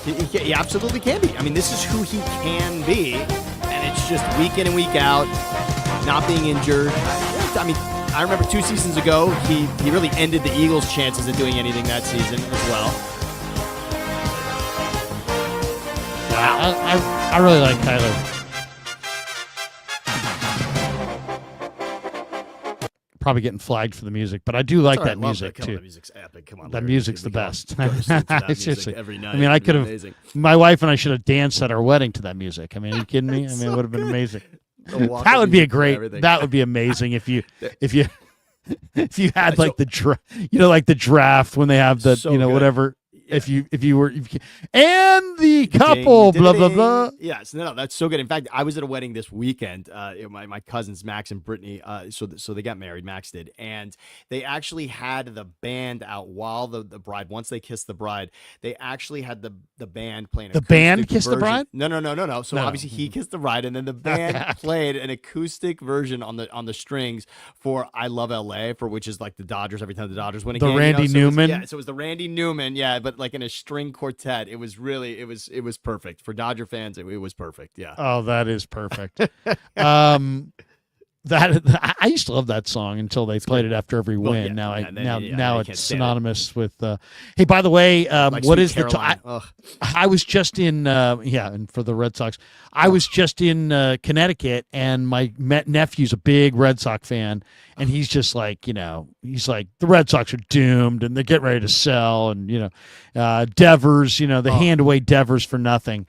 He absolutely can be. I mean, this is who he can be, and it's just week in and week out, not being injured. I mean, I remember 2 seasons ago, he really ended the Eagles' chances of doing anything that season as well. Wow. I really like Kyler. Probably getting flagged for the music, but I do like that music too. That music's epic. Come on, that music's the best. Every night. I mean, I could have. My wife and I should have danced at our wedding to that music. I mean, are you kidding me? I mean, it would have been amazing. That would be a great. That would be amazing if you had like the draft when they have the whatever. Yeah. If you were and the couple blah blah blah. Yes, no, that's so good. In fact, I was at a wedding this weekend. My cousins Max and Brittany. So they got married. Max did, and they actually had the band out while the bride. Once they kissed the bride, they actually had the band playing. The band kissed the bride? No. So obviously he kissed the bride, and then the band played an acoustic version on the strings for "I Love L.A." for which is like the Dodgers every time the Dodgers win a game. The Randy Newman. So it was the Randy Newman. Yeah, but like in a string quartet. It was really, it was perfect for Dodger fans. It was perfect. Yeah. Oh, that is perfect. I used to love that song until they played it after every win. Now it's synonymous with. Hey, by the way, what is Caroline. I was just in and for the Red Sox, I was just in Connecticut, and my nephew's a big Red Sox fan, and he's just like, he's like, the Red Sox are doomed, and they're getting ready to sell, and Devers, they hand away Devers for nothing.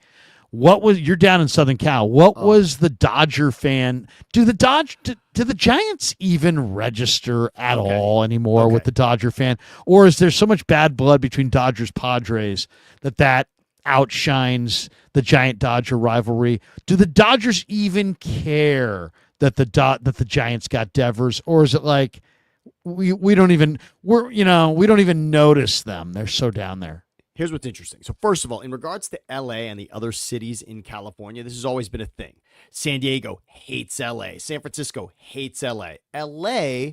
You're down in Southern Cal. What was the Dodger fan? Do the Giants even register at all anymore with the Dodger fan? Or is there so much bad blood between Dodgers Padres that outshines the Giant Dodger rivalry? Do the Dodgers even care that the Giants got Devers, or is it like we don't even notice them? They're so down there. Here's what's interesting. So first of all, in regards to LA and the other cities in California, this has always been a thing. San Diego hates LA. San Francisco hates LA. LA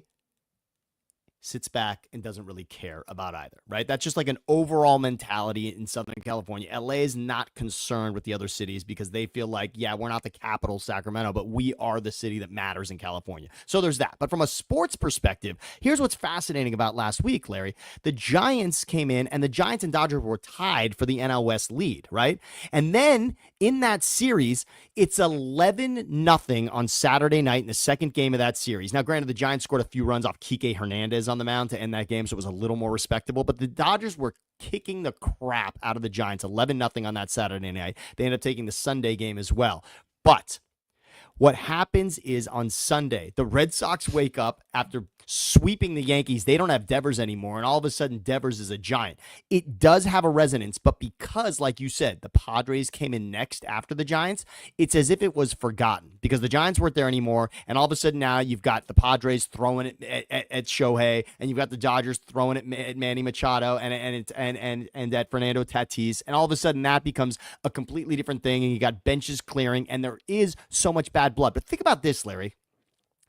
sits back and doesn't really care about either, right? That's just like an overall mentality in Southern California. LA is not concerned with the other cities because they feel like, yeah, we're not the capital, Sacramento, but we are the city that matters in California. So there's that. But from a sports perspective, here's what's fascinating about last week, Larry. The Giants came in, and the Giants and Dodgers were tied for the NL West lead, right? And then in that series, it's 11-0 on Saturday night in the second game of that series. Now, granted, the Giants scored a few runs off Kike Hernandez on the mound to end that game, so it was a little more respectable, but the Dodgers were kicking the crap out of the Giants, 11-0 on that Saturday night. They ended up taking the Sunday game as well. But what happens is on Sunday, the Red Sox wake up after sweeping the Yankees. They don't have Devers anymore, and all of a sudden Devers is a Giant. It does have a resonance, but because, like you said, the Padres came in next after the Giants, it's as if it was forgotten because the Giants weren't there anymore, and all of a sudden now you've got the Padres throwing it at Shohei, and you've got the Dodgers throwing it at Manny Machado and at Fernando Tatis, and all of a sudden that becomes a completely different thing, and you got benches clearing, and there is so much bad blood. But think about this, Larry.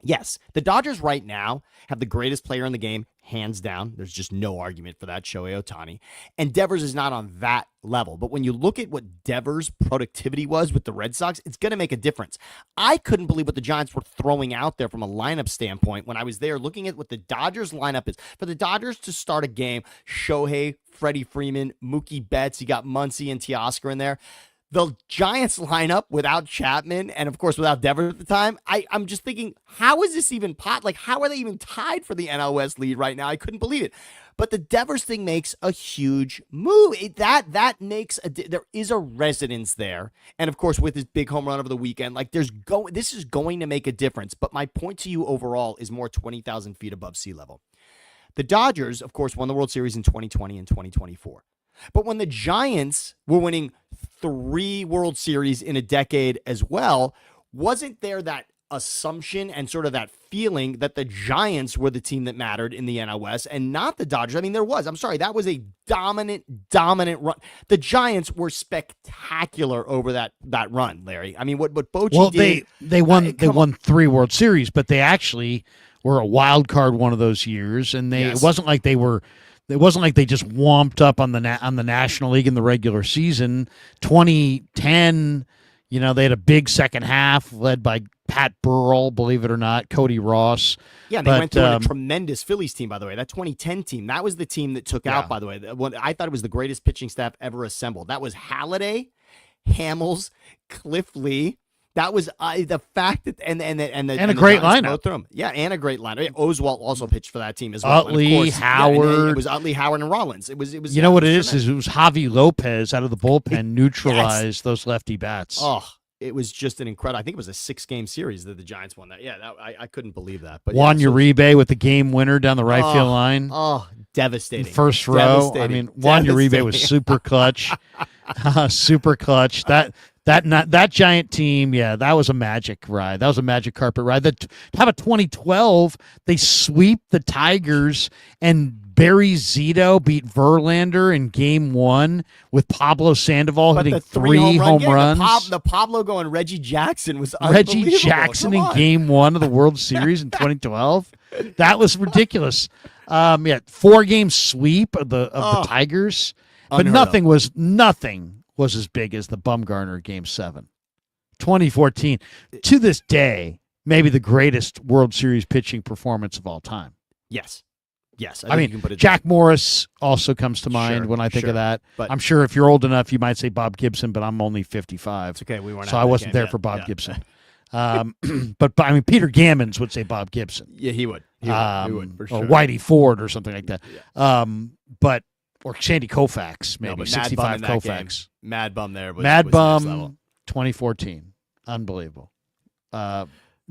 Yes, the Dodgers right now have the greatest player in the game, hands down. There's just no argument for that, Shohei Ohtani. And Devers is not on that level. But when you look at what Devers' productivity was with the Red Sox, it's going to make a difference. I couldn't believe what the Giants were throwing out there from a lineup standpoint when I was there looking at what the Dodgers lineup is. For the Dodgers to start a game, Shohei, Freddie Freeman, Mookie Betts, you got Muncy and Teoscar in there. The Giants lineup without Chapman and, of course, without Devers at the time, I'm just thinking, how is this even how are they even tied for the NL West lead right now? I couldn't believe it. But the Devers thing makes a huge move. That makes there is a resonance there. And, of course, with his big home run over the weekend, like this is going to make a difference. But my point to you overall is more 20,000 feet above sea level. The Dodgers, of course, won the World Series in 2020 and 2024. But when the Giants were winning 3 World Series in a decade as well, wasn't there that assumption and sort of that feeling that the Giants were the team that mattered in the NL West and not the Dodgers? I mean, there was. I'm sorry. That was a dominant run. The Giants were spectacular over that run, Larry. I mean, what Bochy did. They won 3 World Series, but they actually were a wild card one of those years, and it wasn't like they were. It wasn't like they just womped up on the National League in the regular season. 2010, they had a big second half led by Pat Burrell, believe it or not, Cody Ross. Yeah, they went through a tremendous Phillies team, by the way. That 2010 team, that was the team that took out, by the way. I thought it was the greatest pitching staff ever assembled. That was Halladay, Hamels, Cliff Lee. That was the fact that and a great lineup. Yeah, and a great lineup. Oswalt also pitched for that team as well. Utley, Howard. It was Utley, Howard, and Rollins. It was. You know what it is? It was Javi Lopez out of the bullpen neutralized those lefty bats. Oh, it was just an incredible. I think it was a 6-game series that the Giants won that. Yeah, I couldn't believe that. But Juan Uribe with the game winner down the right field line. Oh, devastating. In first row. I mean, Juan Uribe was super clutch. Super clutch. That Giant team, that was a magic ride. That was a magic carpet ride. How about 2012? They sweep the Tigers, and Barry Zito beat Verlander in Game 1 with Pablo Sandoval hitting 3 home runs. The Pablo going Reggie Jackson was unbelievable. Reggie Jackson in Game 1 of the World Series in 2012. That was ridiculous. 4-game sweep of the Tigers, but nothing was as big as the Bumgarner Game 7. 2014, to this day, maybe the greatest World Series pitching performance of all time. Yes. I mean, Jack Morris also comes to mind when I think of that. But I'm sure if you're old enough, you might say Bob Gibson, but I'm only 55. It's okay. We weren't. So I wasn't there for Bob Gibson. But I mean, Peter Gammons would say Bob Gibson. Yeah, he would. He would for sure. Or Whitey Ford or something like that. Yeah. Or Sandy Koufax, maybe 65 Koufax. Mad Bum there. Mad Bum. 2014. Unbelievable.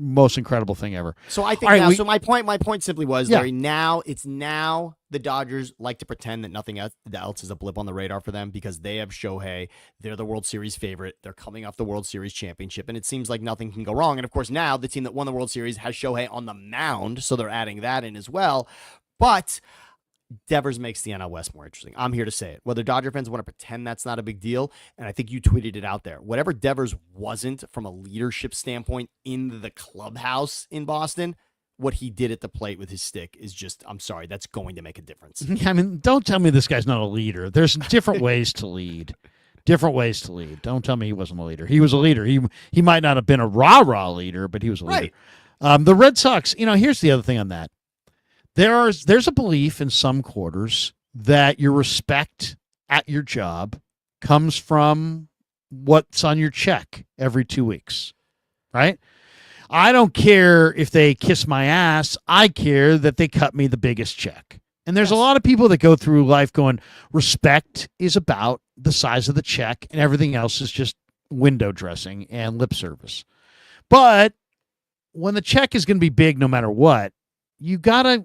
Most incredible thing ever. So I think so my point simply was, Larry, now the Dodgers like to pretend that nothing else is a blip on the radar for them because they have Shohei. They're the World Series favorite. They're coming off the World Series championship, and it seems like nothing can go wrong. And of course, now the team that won the World Series has Shohei on the mound, so they're adding that in as well. But Devers makes the NL West more interesting. I'm here to say it. Whether Dodger fans want to pretend that's not a big deal, and I think you tweeted it out there. Whatever Devers wasn't from a leadership standpoint in the clubhouse in Boston, what he did at the plate with his stick is just, I'm sorry, that's going to make a difference. I mean, don't tell me this guy's not a leader. There's different ways to lead. Different ways to lead. Don't tell me he wasn't a leader. He was a leader. He might not have been a rah-rah leader, but he was a leader. Right. The Red Sox, here's the other thing on that. There's a belief in some quarters that your respect at your job comes from what's on your check every 2 weeks, right? I don't care if they kiss my ass. I care that they cut me the biggest check. And there's a lot of people that go through life going, respect is about the size of the check and everything else is just window dressing and lip service. But when the check is going to be big no matter what, you gotta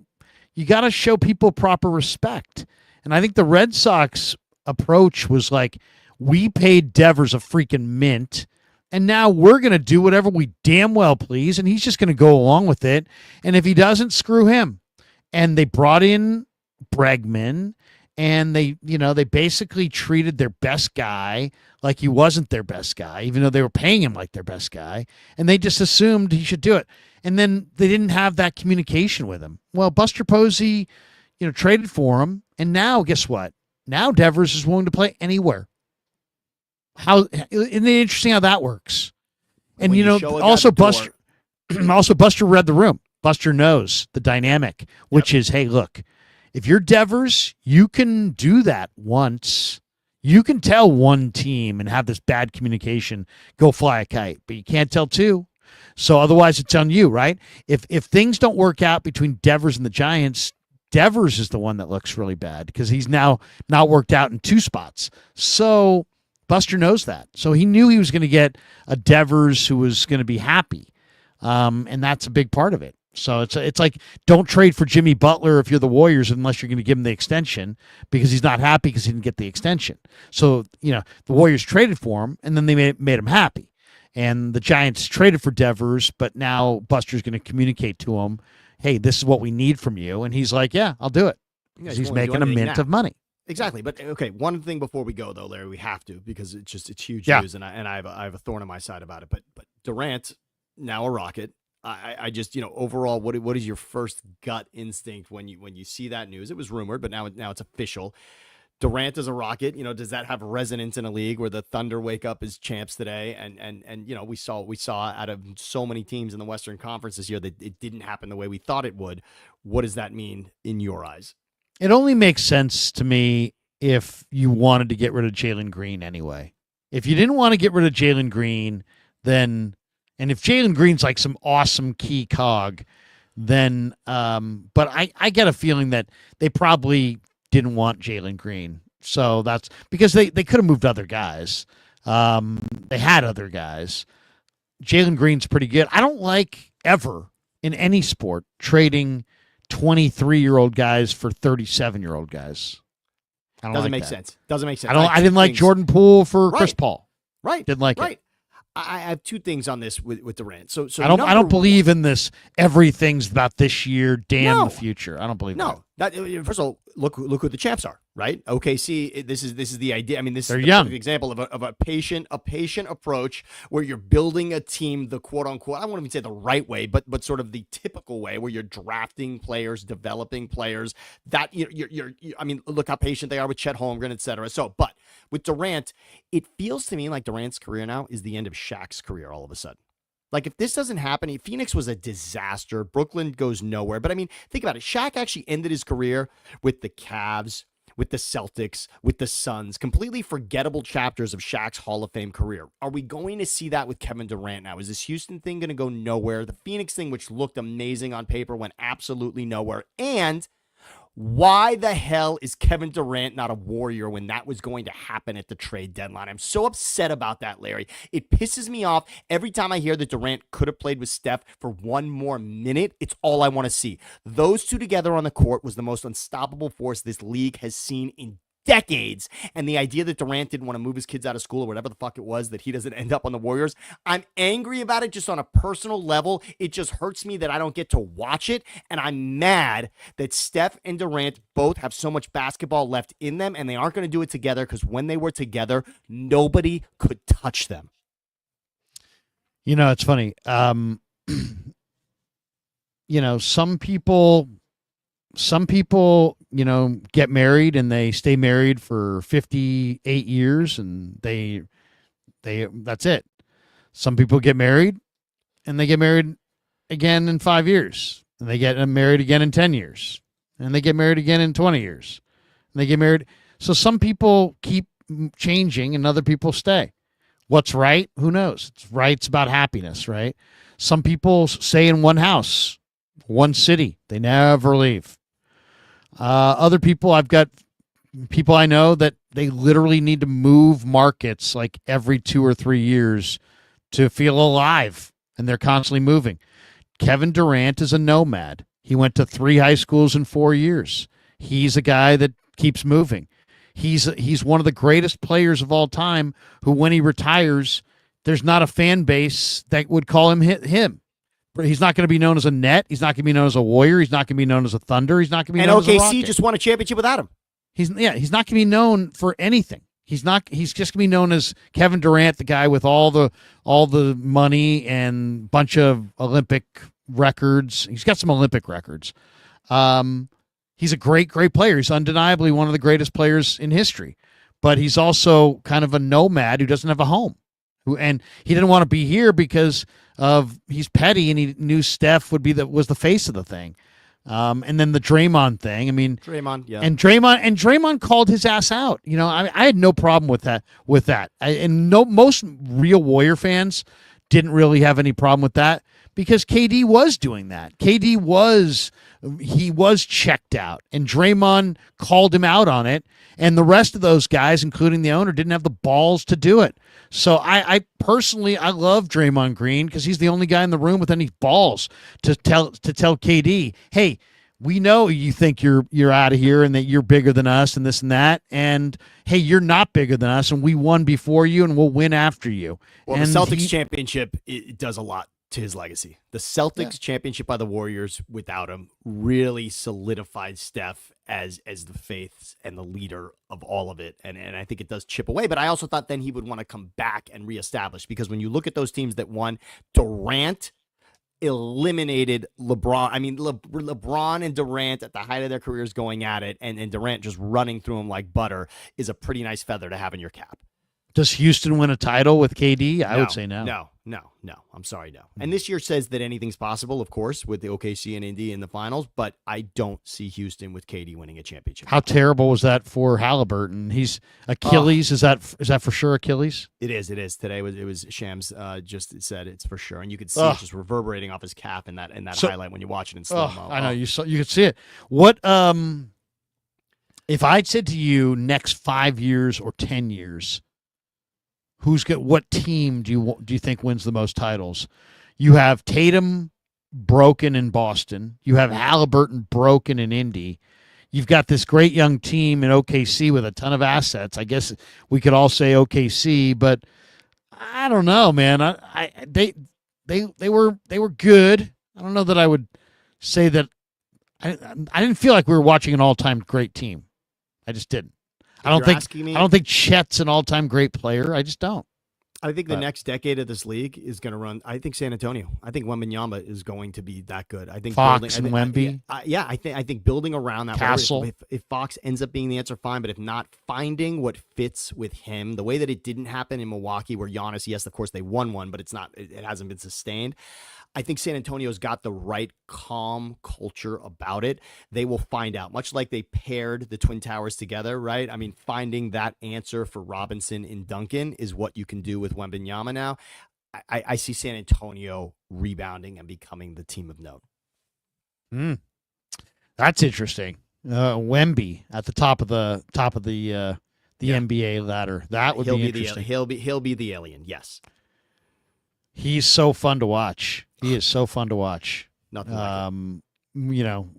show people proper respect. And I think the Red Sox approach was like, we paid Devers a freaking mint, and now we're going to do whatever we damn well please, and he's just going to go along with it. And if he doesn't, screw him. And they brought in Bregman, and they basically treated their best guy like he wasn't their best guy, even though they were paying him like their best guy, and they just assumed he should do it. And then they didn't have that communication with him. Well, Buster Posey, traded for him, and now guess what? Now Devers is willing to play anywhere. Isn't it interesting how that works? And also Buster read the room. Buster knows the dynamic, which is, hey, look, if you're Devers, you can do that once. You can tell one team and have this bad communication, go fly a kite, but you can't tell two. So otherwise it's on you, right? If things don't work out between Devers and the Giants, Devers is the one that looks really bad because he's now not worked out in two spots. So Buster knows that. So he knew he was going to get a Devers who was going to be happy. And that's a big part of it. So it's like, don't trade for Jimmy Butler if you're the Warriors unless you're going to give him the extension because he's not happy because he didn't get the extension. So, the Warriors traded for him and then they made him happy. And the Giants traded for Devers, but now Buster's going to communicate to him, hey, this is what we need from you. And he's like, yeah, I'll do it. He's making a mint of money. Exactly. But, okay, one thing before we go, though, Larry, we have to because it's huge news, and I have a thorn in my side about it. But Durant, now a Rocket. I just, overall, what is your first gut instinct when you see that news? It was rumored, but now it's official. Durant is a Rocket. Does that have resonance in a league where the Thunder wake up as champs today? And we saw out of so many teams in the Western Conference this year that it didn't happen the way we thought it would. What does that mean in your eyes? It only makes sense to me if you wanted to get rid of Jalen Green anyway. If you didn't want to get rid of Jalen Green, then, and if Jalen Green's like some awesome key cog, then, but I get a feeling that they probably didn't want Jalen Green. So that's because they could have moved other guys. They had other guys. Jalen Green's pretty good. I don't like ever in any sport trading 23-year-old guys for 37-year-old guys. I don't Doesn't like make that. sense. Doesn't make sense. I didn't like Jordan Poole for Chris Paul. Right. Didn't like it. I have two things on this with Durant. So I don't believe in this. Everything's about this year. Damn the future. I don't believe that. First of all, look who the champs are, right? OKC. This is the idea. I mean, this They're is the young. perfect example of a patient approach where you're building a team the quote unquote. I don't want to even say the right way, but sort of the typical way where you're drafting players, developing players. That you're I mean, look how patient they are with Chet Holmgren, et cetera. So, but with Durant, it feels to me like Durant's career now is the end of Shaq's career all of a sudden. Like, if this doesn't happen, Phoenix was a disaster. Brooklyn goes nowhere. But, I mean, think about it. Shaq actually ended his career with the Cavs, with the Celtics, with the Suns. Completely forgettable chapters of Shaq's Hall of Fame career. Are we going to see that with Kevin Durant now? Is this Houston thing going to go nowhere? The Phoenix thing, which looked amazing on paper, went absolutely nowhere. And Why the hell is Kevin Durant not a Warrior when that was going to happen at the trade deadline? I'm so upset about that, Larry. It pisses me off every time I hear that Durant could have played with Steph for one more minute. It's all I want to see. Those two together on the court was the most unstoppable force this league has seen in decades. And the idea that Durant didn't want to move his kids out of school or whatever the fuck it was, that he doesn't end up on the Warriors, I'm angry about it just on a personal level. It just hurts me that I don't get to watch it. And I'm mad that Steph and Durant both have so much basketball left in them, and they aren't going to do it together, because when they were together, nobody could touch them. You know, it's funny. You know, some people, you know, get married and they stay married for 58 years and they that's it. Some people get married and they get married again in 5 years, and they get married again in 10 years, and they get married again in 20 years, and they get married. So some people keep changing and other people stay. What's right? Who knows? It's right. It's about happiness, right? Some people stay in one house, one city. They never leave. Other people, I've got people I know that they literally need to move markets like every 2 or 3 years to feel alive, and they're constantly moving. Kevin Durant is a nomad. He went to 3 high schools in 4 years. He's a guy that keeps moving. He's one of the greatest players of all time who, when he retires, there's not a fan base that would call him him. He's not going to be known as a Net. He's not going to be known as a Warrior. He's not going to be known as a Thunder. He's not going to be known as a Rocket. And OKC just won a championship without him. He's not going to be known for anything. He's just going to be known as Kevin Durant, the guy with all the money and bunch of Olympic records. He's got some Olympic records. He's a great player. He's undeniably one of the greatest players in history. But he's also kind of a nomad who doesn't have a home. And he didn't want to be here because he's petty, and he knew Steph was the face of the thing. And then the Draymond thing. I mean, Draymond, yeah. And Draymond called his ass out. You know, I had no problem with that. Most real Warrior fans didn't really have any problem with that, because KD was doing that. KD was checked out, and Draymond called him out on it, and the rest of those guys, including the owner, didn't have the balls to do it. So I personally love Draymond Green, because he's the only guy in the room with any balls to tell KD, hey, we know you think you're out of here and that you're bigger than us and this and that, and hey, you're not bigger than us, and we won before you and we'll win after you. Well, and the Celtics championship, it does a lot to his legacy. The Celtics championship by the Warriors without him really solidified Steph as the face and the leader of all of it. And I think it does chip away. But I also thought then he would want to come back and reestablish, because when you look at those teams that won, Durant eliminated LeBron. I mean, LeBron and Durant at the height of their careers going at it, and Durant just running through them like butter is a pretty nice feather to have in your cap. Does Houston win a title with KD? I would say no. No. I'm sorry, no. And this year says that anything's possible, of course, with the OKC and Indy in the finals, but I don't see Houston with KD winning a championship. How terrible was that for Halliburton? He's Achilles. Is that for sure Achilles? It is. Today it was Shams just said it's for sure, and you could see it just reverberating off his calf in that highlight when you watch it in slow mo. I know you could see it. What if I'd said to you next 5 years or 10 years? What team do you think wins the most titles? You have Tatum broken in Boston. You have Halliburton broken in Indy. You've got this great young team in OKC with a ton of assets. I guess we could all say OKC, but I don't know, man. They were good. I don't know that I would say that. I didn't feel like we were watching an all-time great team. I just didn't. I don't think Chet's an all-time great player. I just don't. I think the next decade of this league is going to run. I think San Antonio. I think Wembanyama is going to be that good. I think Fox and Wemby. I think building around that. Castle. If Fox ends up being the answer, fine. But if not, finding what fits with him, the way that it didn't happen in Milwaukee, where Giannis, yes, of course they won one, but it hasn't been sustained. I think San Antonio's got the right calm culture about it. They will find out, much like they paired the Twin Towers together, right? I mean, finding that answer for Robinson and Duncan is what you can do with Wembanyama now. I see San Antonio rebounding and becoming the team of note. That's interesting. Wemby at the top of the NBA ladder. That would be interesting. He'll be the alien. Yes. He's so fun to watch. He is so fun to watch. Nothing like it. You know,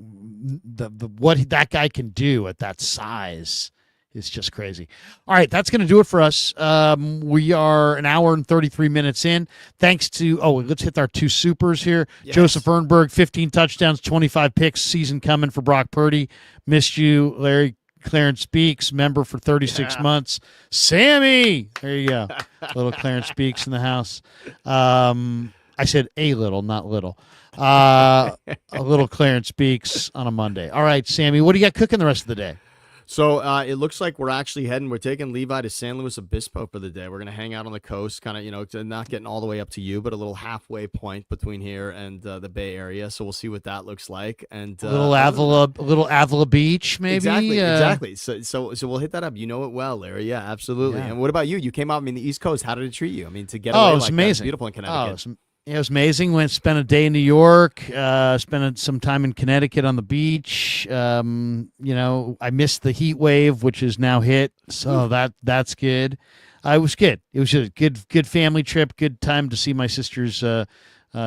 the what that guy can do at that size is just crazy. All right, that's going to do it for us. We are an hour and 33 minutes in. Thanks to let's hit our two supers here. Yes. Joseph Ernberg, 15 touchdowns, 25 picks. Season coming for Brock Purdy. Missed you, Larry. Clarence Speaks, member for 36 months. Sammy, there you go. Little Clarence Speaks in the house. I said a little, not little. A little Clarence Speaks on a Monday. All right, Sammy, what do you got cooking the rest of the day? So it looks like we're taking Levi to San Luis Obispo for the day. We're going to hang out on the coast, kind of, not getting all the way up to you, but a little halfway point between here and the Bay Area. So we'll see what that looks like. And a little Avila Beach, maybe. Exactly. So we'll hit that up. You know it well, Larry. Yeah, absolutely. Yeah. And what about you? You came out, the East Coast. How did it treat you? To get away it was like amazing. That, beautiful in Connecticut. It was amazing. Went spent a day in New York. Spent some time in Connecticut on the beach. I missed the heat wave, which is now hit, so that's good. It was good. It was a good family trip. Good time to see my sister's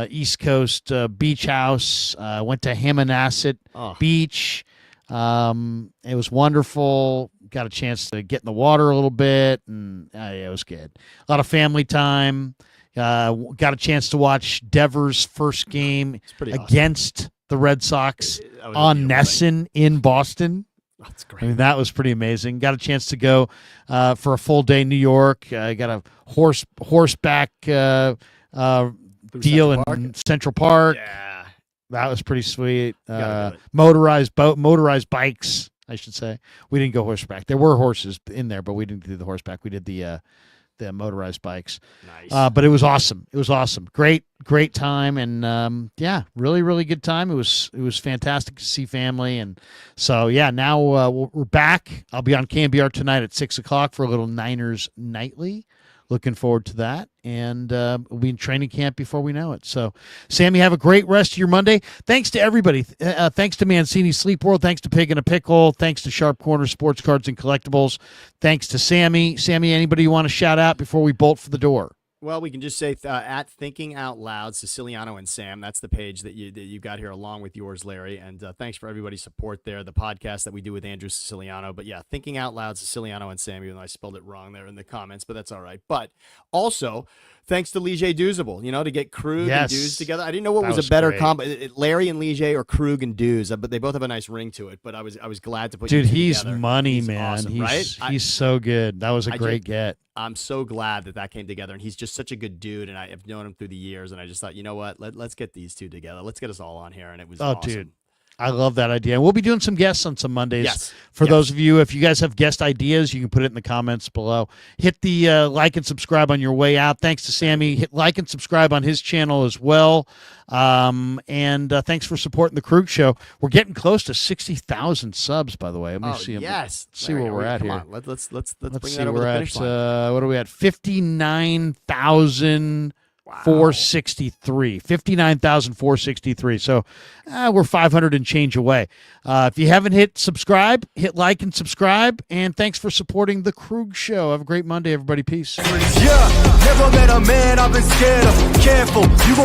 East Coast beach house. Went to Hammonasset Beach. It was wonderful. Got a chance to get in the water a little bit, and it was good. A lot of family time. Got a chance to watch Devers' first game against the Red Sox on Nesson in Boston. That's great. That was pretty amazing. Got a chance to go for a full day in New York. Got a horseback deal in Central Park. Yeah, that was pretty sweet. Motorized bikes, I should say. We didn't go horseback. There were horses in there, but we didn't do the horseback. We did the motorized bikes. Nice. But it was awesome. It was awesome. Great time. And really, really good time. It was fantastic to see family. And so, now we're back. I'll be on KMBR tonight at 6:00 for a little Niners Nightly. Looking forward to that. And we'll be in training camp before we know it. So, Sammy, have a great rest of your Monday. Thanks to everybody. Thanks to Mancini Sleep World. Thanks to Pig and a Pickle. Thanks to Sharp Corner Sports Cards and Collectibles. Thanks to Sammy. Sammy, anybody you want to shout out before we bolt for the door? Well, we can just say at Thinking Out Loud, Siciliano and Sam. That's the page that you got here along with yours, Larry. And thanks for everybody's support there. The podcast that we do with Andrew Siciliano. But yeah, Thinking Out Loud, Siciliano and Sam, even though I spelled it wrong there in the comments, but that's all right. But also, thanks to Leger Douzable, to get Krug and Douz together. I didn't know what was a better combo, Larry and Leger or Krug and Douz, but they both have a nice ring to it. But I was glad to put you two he's together. Money, he's man. Awesome, right? He's so good. That was a great get. I'm so glad that came together, and he's just such a good dude, and I have known him through the years, and I just thought, you know what, let's get these two together. Let's get us all on here, and it was awesome. Dude. I love that idea. And we'll be doing some guests on some Mondays. For those of you, if you guys have guest ideas, you can put it in the comments below. Hit the like and subscribe on your way out. Thanks to Sammy. Hit like and subscribe on his channel as well. And thanks for supporting the Krug Show. We're getting close to 60,000 subs, by the way. Let me see. Yes. See where we're at here. On. Let's bring see. That over the finish line. What are we at? 59,000. 463, 59,463. So we're 500 and change away. If you haven't hit subscribe, hit like and subscribe. And thanks for supporting the Krug Show. Have a great Monday, everybody. Peace. Yeah, never met a man I've been scared of. Careful, you